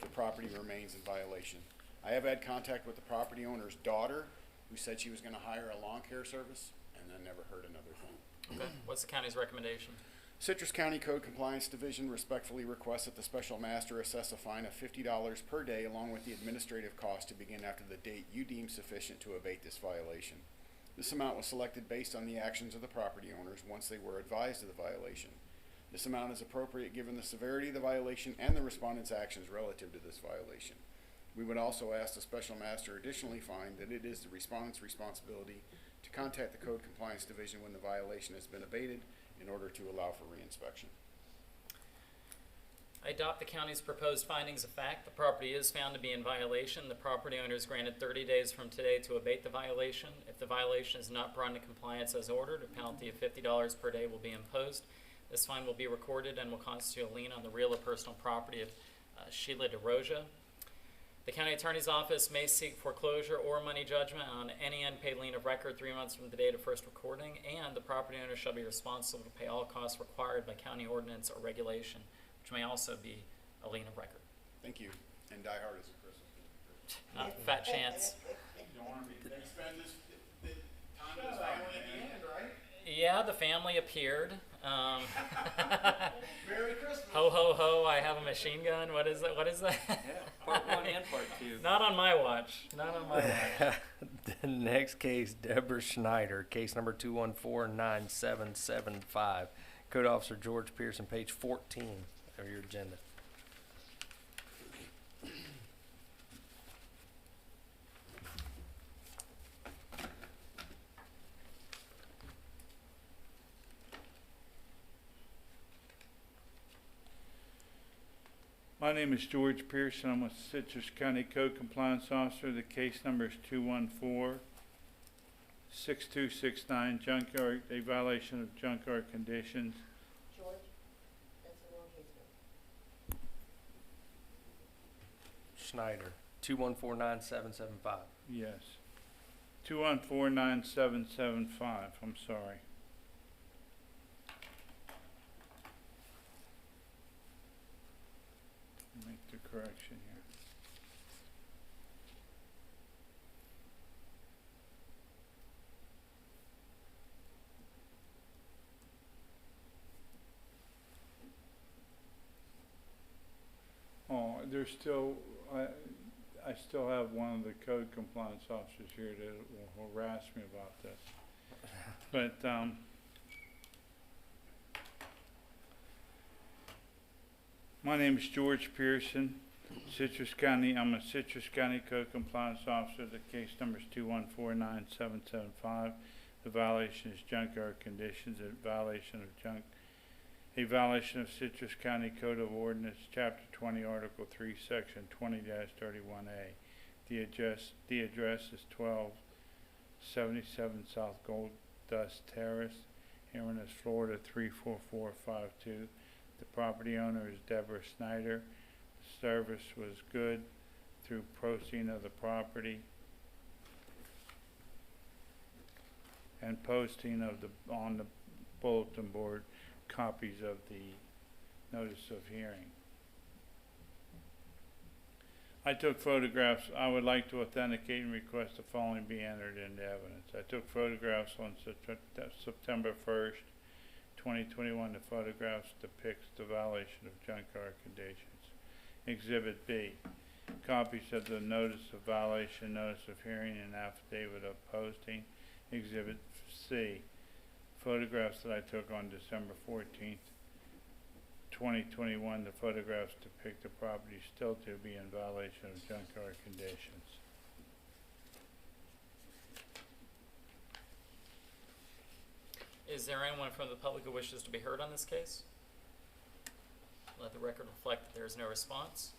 the property remains in violation. I have had contact with the property owner's daughter, who said she was going to hire a lawn care service, and then never heard another thing. Okay. What's the county's recommendation? Citrus County Code Compliance Division respectfully requests that the special master assess a fine of $50 per day along with the administrative cost to begin after the date you deem sufficient to abate this violation. This amount was selected based on the actions of the property owners once they were advised of the violation. This amount is appropriate given the severity of the violation and the respondent's actions relative to this violation. We would also ask the special master additionally find that it is the respondent's responsibility to contact the Code Compliance Division when the violation has been abated in order to allow for reinspection. I adopt the county's proposed findings of fact. The property is found to be in violation. The property owner is granted 30 days from today to abate the violation. If the violation is not brought into compliance as ordered, a penalty of $50 per day will be imposed. This fine will be recorded and will constitute a lien on the real or personal property of Sheila DeRoja. The county attorney's office may seek foreclosure or money judgment on any unpaid lien of record 3 months from the date of first recording, and the property owner shall be responsible to pay all costs required by county ordinance or regulation, which may also be a lien of record. Thank you. And die hard as a Christmas. Not a fat chance. They spend this, the time is family at the end, right? Yeah, the family appeared. Merry Christmas. Ho, ho, ho, I have a machine gun. What is that? What is that? Yeah, part 1 and part 2. Not on my watch. Not on my watch. The next case, Deborah Schneider, case number 2149775. Code Officer George Pearson, page 14 of your agenda. My name is George Pearson. I'm a Citrus County Code Compliance Officer. The case number is 214-6269, junkyard, a violation of junkyard conditions. George, that's the wrong case number. Schneider, 2149775. Yes. 2149775, I'm sorry. Make the correction here. Oh, there's still, I still have one of the code compliance officers here that will harass me about this. But, my name is George Pearson, Citrus County. I'm a Citrus County Code Compliance Officer. The case number is 2149775. The violation is junkyard conditions. A violation of Citrus County Code of Ordinance, Chapter 20, Article 3, Section 20-31A. The address is 1277 South Gold Dust Terrace, Inverness, Florida 34452. The property owner is Deborah Snyder. The service was good through posting of the property and posting of on the bulletin board copies of the notice of hearing. I took photographs. I would like to authenticate and request the following be entered into evidence. I took photographs on September 1st, 2021. The photographs depicts the violation of junkyard conditions. Exhibit B, copies of the notice of violation, notice of hearing, and affidavit of posting. Exhibit C, photographs that I took on December 14th, 2021. The photographs depict the property still to be in violation of junkyard conditions. Is there anyone from the public who wishes to be heard on this case? Let the record reflect that there is no response.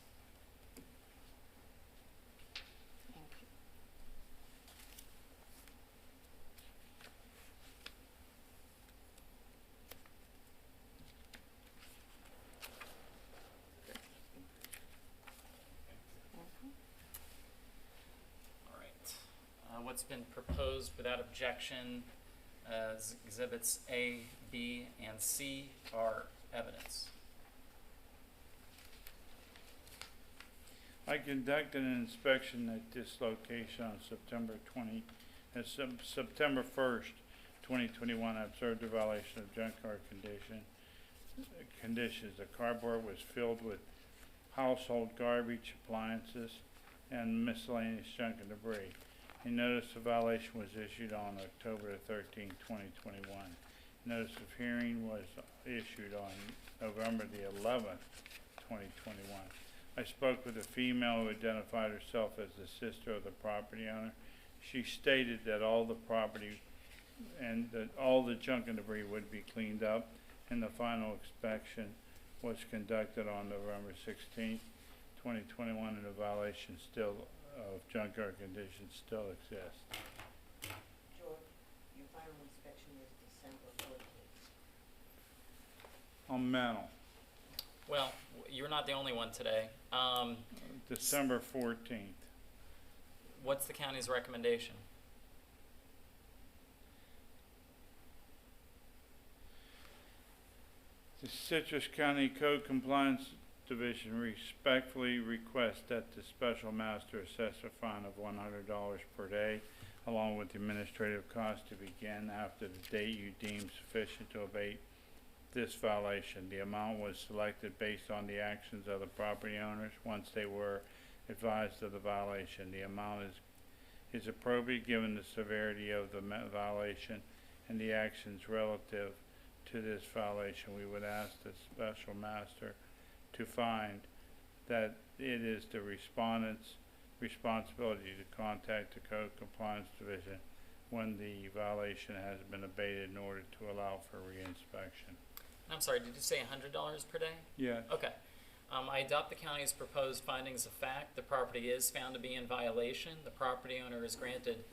All right. What's been proposed without objection as exhibits A, B, and C are evidence. I conducted an inspection at this location on September 1st, 2021. I observed a violation of junkyard conditions. The cardboard was filled with household garbage, appliances, and miscellaneous junk and debris. A notice of violation was issued on October 13, 2021. Notice of hearing was issued on November the 11th, 2021. I spoke with a female who identified herself as the sister of the property owner. She stated that all the property and that all the junk and debris would be cleaned up, and the final inspection was conducted on November 16th, 2021, and the violation still of junkyard conditions still exists. George, your final inspection was December 14th. I'm mental. Well, you're not the only one today. December 14th. What's the county's recommendation? The Citrus County Code Compliance Division respectfully requests that the special master assess a fine of $100 per day, along with the administrative cost to begin after the date you deem sufficient to abate this violation. The amount was selected based on the actions of the property owners once they were advised of the violation. The amount is appropriate given the severity of the violation and the actions relative to this violation. We would ask the special master to find that it is the respondent's responsibility to contact the Code Compliance Division when the violation has been abated in order to allow for reinspection. I'm sorry, did you say $100 per day? Yes. Okay. I adopt the county's proposed findings of fact. The property is found to be in violation. The property owner is granted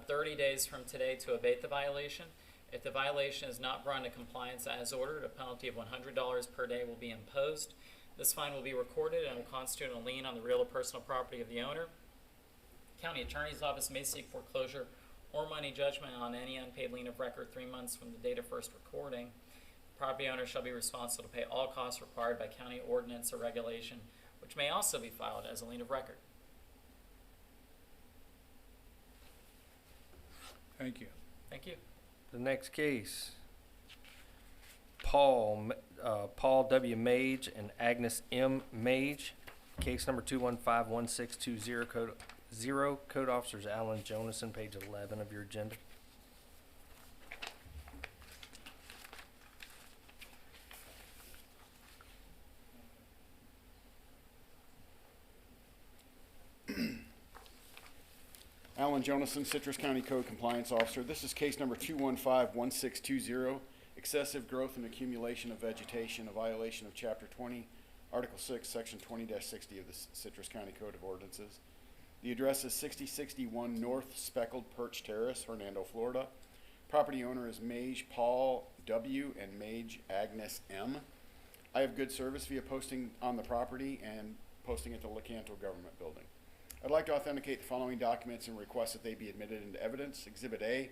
30 days from today to abate the violation. If the violation is not brought into compliance as ordered, a penalty of $100 per day will be imposed. This fine will be recorded and will constitute a lien on the real or personal property of the owner. County Attorney's Office may seek foreclosure or money judgment on any unpaid lien of record 3 months from the date of first recording. Property owner shall be responsible to pay all costs required by county ordinance or regulation, which may also be filed as a lien of record. Thank you. Thank you. The next case, Paul W. Mage and Agnes M. Mage, case number 2151620, code officers Alan Jonason, page 11 of your agenda. Alan Jonason, Citrus County Code Compliance Officer. This is case number 2151620, excessive growth and accumulation of vegetation, a violation of Chapter 20, Article 6, Section 20-60 of the Citrus County Code of Ordinances. The address is 6061 North Speckled Perch Terrace, Hernando, Florida. Property owner is Mage Paul W. and Mage Agnes M. I have good service via posting on the property and posting at the Lecanto Government Building. I'd like to authenticate the following documents and request that they be admitted into evidence. Exhibit A,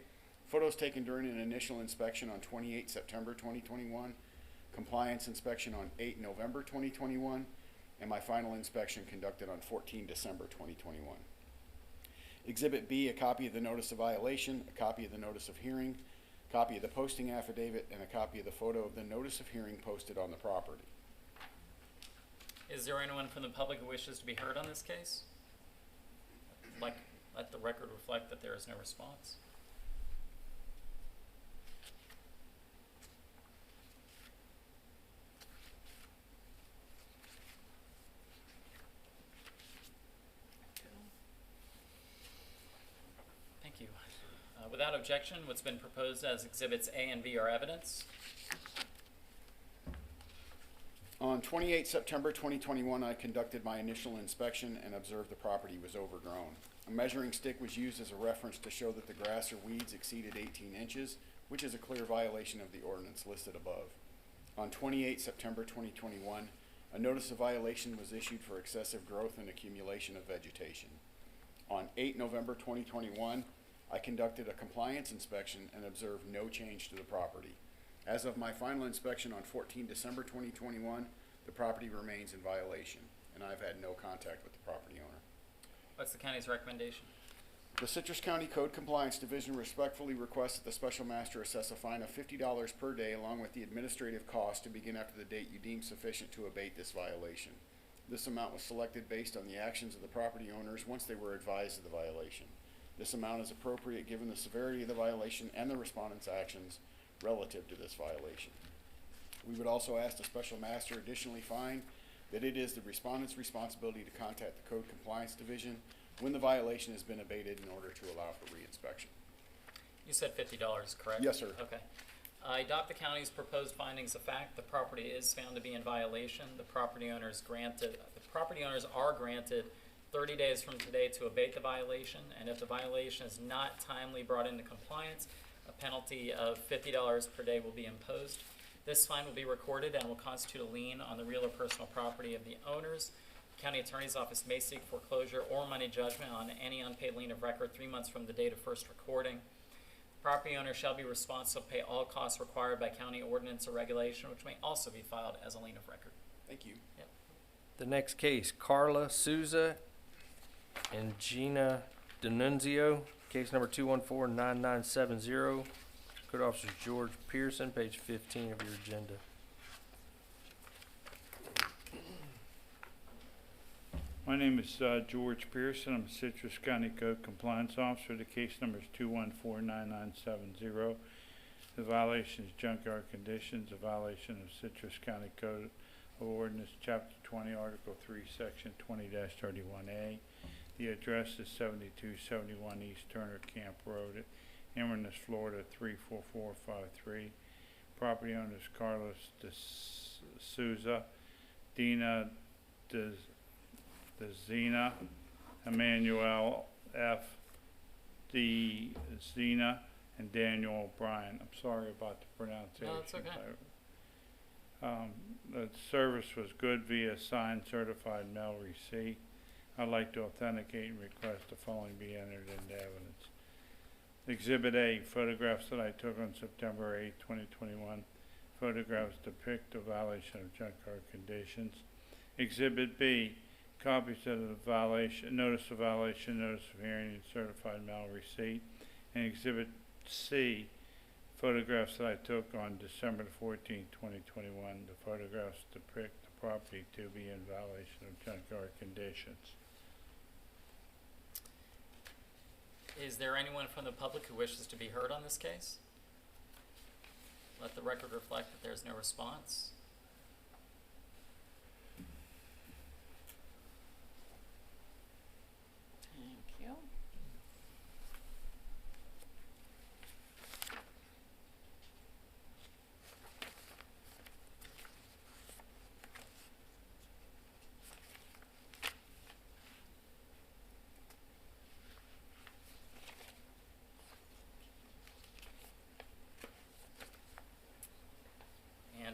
photos taken during an initial inspection on 28 September 2021, compliance inspection on 8 November 2021, and my final inspection conducted on 14 December 2021. Exhibit B, a copy of the notice of violation, a copy of the notice of hearing, a copy of the posting affidavit, and a copy of the photo of the notice of hearing posted on the property. Is there anyone from the public who wishes to be heard on this case? Let the record reflect that there is no response. Thank you. Without objection, what's been proposed as Exhibits A and B are evidence. On 28 September 2021, I conducted my initial inspection and observed the property was overgrown. A measuring stick was used as a reference to show that the grass or weeds exceeded 18 inches, which is a clear violation of the ordinance listed above. On 28 September 2021, a notice of violation was issued for excessive growth and accumulation of vegetation. On 8 November 2021, I conducted a compliance inspection and observed no change to the property. As of my final inspection on 14 December 2021, the property remains in violation, and I've had no contact with the property owner. What's the county's recommendation? The Citrus County Code Compliance Division respectfully requests that the Special Master assess a fine of $50 per day along with the administrative cost to begin after the date you deem sufficient to abate this violation. This amount was selected based on the actions of the property owners once they were advised of the violation. This amount is appropriate given the severity of the violation and the respondent's actions relative to this violation. We would also ask the Special Master additionally find that it is the respondent's responsibility to contact the Code Compliance Division when the violation has been abated in order to allow for reinspection. You said $50, correct? Yes, sir. Okay. I adopt the county's proposed findings of fact. The property is found to be in violation. The property owners are granted 30 days from today to abate the violation, and if the violation is not timely brought into compliance, a penalty of $50 per day will be imposed. This fine will be recorded and will constitute a lien on the real or personal property of the owners. The County Attorney's Office may seek foreclosure or money judgment on any unpaid lien of record 3 months from the date of first recording. The property owner shall be responsible to pay all costs required by county ordinance or regulation, which may also be filed as a lien of record. Thank you. Yep. The next case, Carla Souza and Gina D'Annunzio, case number 2149970. Code Officer George Pearson, page 15 of your agenda. My name is George Pearson. I'm a Citrus County Code Compliance Officer. The case number is 2149970. The violation is junkyard conditions, a violation of Citrus County Code of Ordinance, Chapter 20, Article 3, Section 20-31A. The address is 7271 East Turner Camp Road, Inverness, Florida 34453. Property owners Carlos De Souza, Dina DeZina, Emmanuel F. DeZina, and Daniel O'Brien. I'm sorry about the pronunciation. No, it's okay. The service was good via signed certified mail receipt. I'd like to authenticate and request the following be entered into evidence. Exhibit A, photographs that I took on September 8, 2021. Photographs depict a violation of junkyard conditions. Exhibit B, copies of the violation, notice of violation, notice of hearing, and certified mail receipt. And Exhibit C, photographs that I took on December 14, 2021. The photographs depict the property to be in violation of junkyard conditions. Is there anyone from the public who wishes to be heard on this case? Let the record reflect that there is no response. Thank you.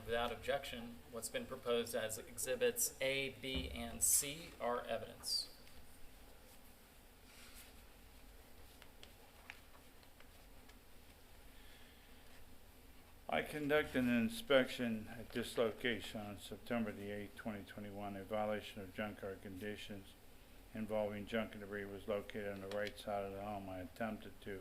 Without objection, what's been proposed as Exhibits A, B, and C are evidence. I conducted an inspection at this location on September the 8th, 2021. A violation of junkyard conditions involving junk and debris was located on the right side of the home. I attempted to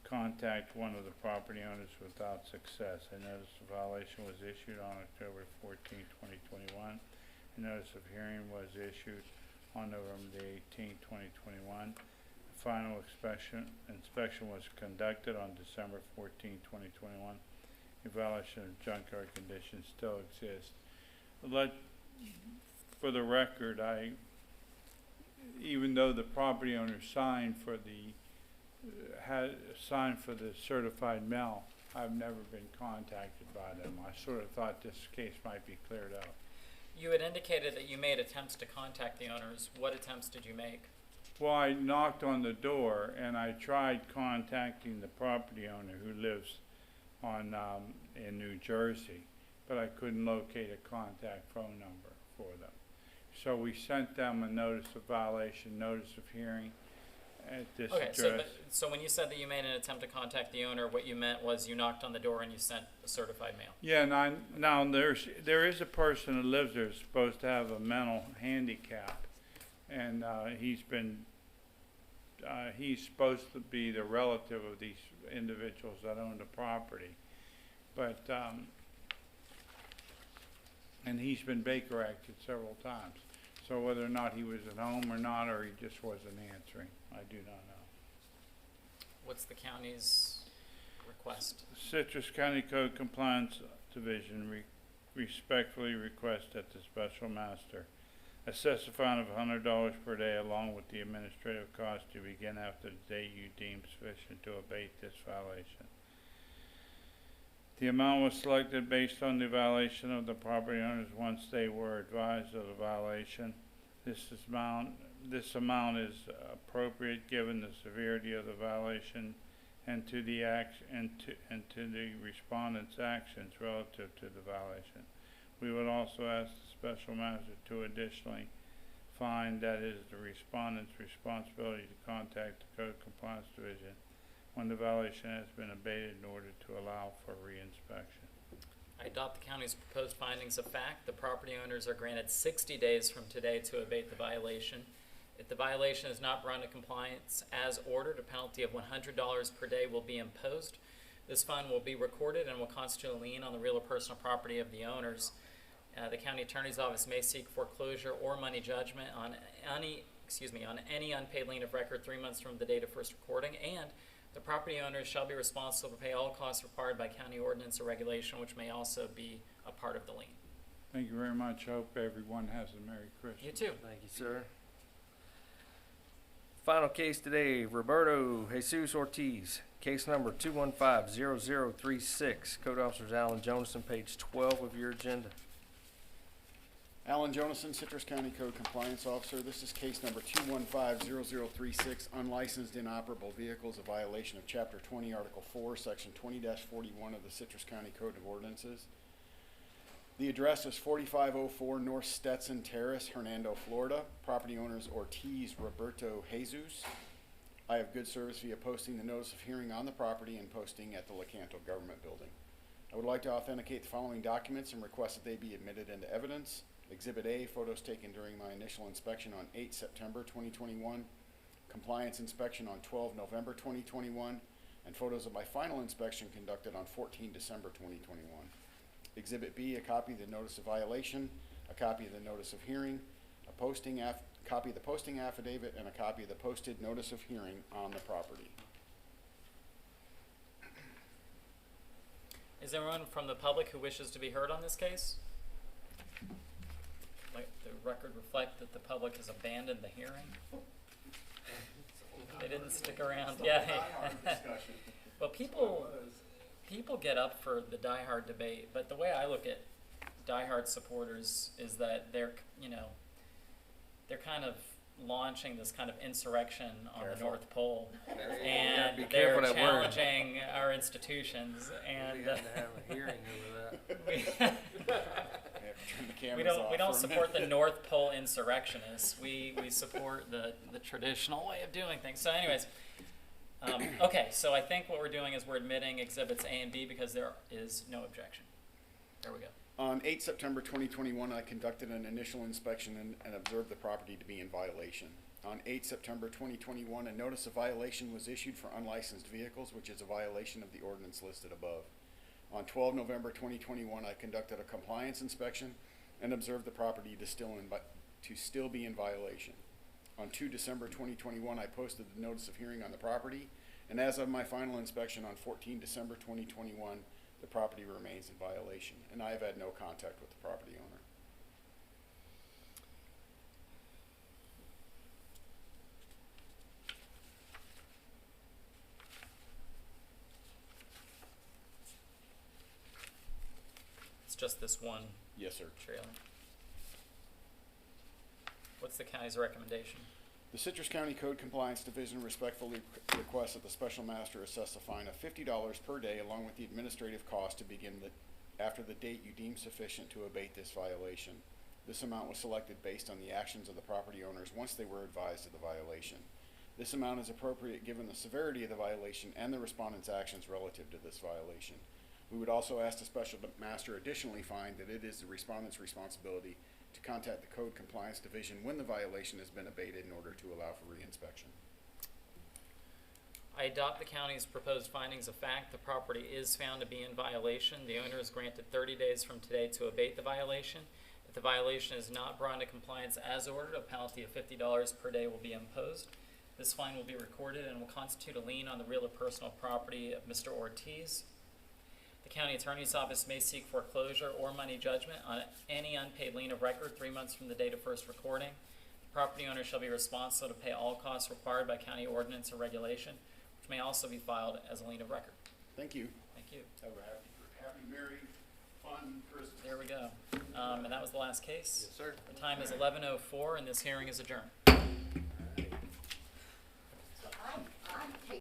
contact one of the property owners without success. A notice of violation was issued on October 14th, 2021. A notice of hearing was issued on November the 18th, 2021. The final inspection was conducted on December 14th, 2021. A violation of junkyard conditions still exists. For the record, even though the property owner signed for the certified mail, I've never been contacted by them. I sort of thought this case might be cleared up. You had indicated that you made attempts to contact the owners. What attempts did you make? Well, I knocked on the door and I tried contacting the property owner who lives in New Jersey, but I couldn't locate a contact phone number for them. So we sent them a notice of violation, notice of hearing at this address. So when you said that you made an attempt to contact the owner, what you meant was you knocked on the door and you sent a certified mail. Yeah, now there is a person who lives there who's supposed to have a mental handicap, and he's supposed to be the relative of these individuals that own the property, but and he's been Baker acted several times. So whether or not he was at home or not, or he just wasn't answering, I do not know. What's the county's request? Citrus County Code Compliance Division respectfully request that the special master assess a fine of $100 per day along with the administrative cost to begin after the date you deem sufficient to abate this violation. The amount was selected based on the violation of the property owners once they were advised of the violation. This amount is appropriate given the severity of the violation and to the respondent's actions relative to the violation. We would also ask the special master to additionally find that it is the respondent's responsibility to contact the Code Compliance Division when the violation has been abated in order to allow for reinspection. I adopt the county's proposed findings of fact. The property owners are granted 60 days from today to abate the violation. If the violation is not brought into compliance as ordered, a penalty of $100 per day will be imposed. This fine will be recorded and will constitute a lien on the real or personal property of the owners. The county attorney's office may seek foreclosure or money judgment on any unpaid lien of record 3 months from the date of first recording, and the property owners shall be responsible to pay all costs required by county ordinance or regulation, which may also be a part of the lien. Thank you very much. I hope everyone has a Merry Christmas. You too. Thank you, sir. Final case today, Roberto Jesus Ortiz, case number 215-0036. Code Officers Alan Jonason, page 12 of your agenda. Alan Jonason, Citrus County Code Compliance Officer. This is case number 215-0036, unlicensed inoperable vehicles, a violation of Chapter 20, Article 4, Section 20-41 of the Citrus County Code of Ordinances. The address is 4504 North Stetson Terrace, Hernando, Florida. Property owners Ortiz Roberto Jesus. I have good service via posting the notice of hearing on the property and posting at the Lecanto Government Building. I would like to authenticate the following documents and request that they be admitted into evidence. Exhibit A, photos taken during my initial inspection on 8 September 2021, compliance inspection on 12 November 2021, and photos of my final inspection conducted on 14 December 2021. Exhibit B, a copy of the notice of violation, a copy of the notice of hearing, copy of the posting affidavit, and a copy of the posted notice of hearing on the property. Is there anyone from the public who wishes to be heard on this case? Let the record reflect that the public has abandoned the hearing. They didn't stick around. Yeah. Well, people get up for the diehard debate, but the way I look at diehard supporters is that they're kind of launching this kind of insurrection on the North Pole, and they're challenging our institutions. And we had to have a hearing over that. We don't support the North Pole insurrectionists. We support the traditional way of doing things. So anyways, okay, so I think what we're doing is we're admitting exhibits A and B because there is no objection. There we go. On 8 September 2021, I conducted an initial inspection and observed the property to be in violation. On 8 September 2021, a notice of violation was issued for unlicensed vehicles, which is a violation of the ordinance listed above. On 12 November 2021, I conducted a compliance inspection and observed the property to still be in violation. On 2 December 2021, I posted the notice of hearing on the property, and as of my final inspection on 14 December 2021, the property remains in violation, and I have had no contact with the property owner. It's just this one Yes, sir. trailer. What's the county's recommendation? The Citrus County Code Compliance Division respectfully requests that the Special Master assess a fine of $50 per day along with the administrative cost to begin after the date you deem sufficient to abate this violation. This amount was selected based on the actions of the property owners once they were advised of the violation. This amount is appropriate given the severity of the violation and the respondent's actions relative to this violation. We would also ask the Special Master additionally find that it is the respondent's responsibility to contact the Code Compliance Division when the violation has been abated in order to allow for reinspection. I adopt the county's proposed findings of fact. The property is found to be in violation. The owner is granted 30 days from today to abate the violation. If the violation is not brought into compliance as ordered, a penalty of $50 per day will be imposed. This fine will be recorded and will constitute a lien on the real or personal property of Mr. Ortiz. The county attorney's office may seek foreclosure or money judgment on any unpaid lien of record 3 months from the date of first recording. The property owner shall be responsible to pay all costs required by county ordinance or regulation, which may also be filed as a lien of record. Thank you. Thank you. Have a happy, merry, fun Christmas. There we go. And that was the last case. Yes, sir. The time is 11:04 and this hearing is adjourned.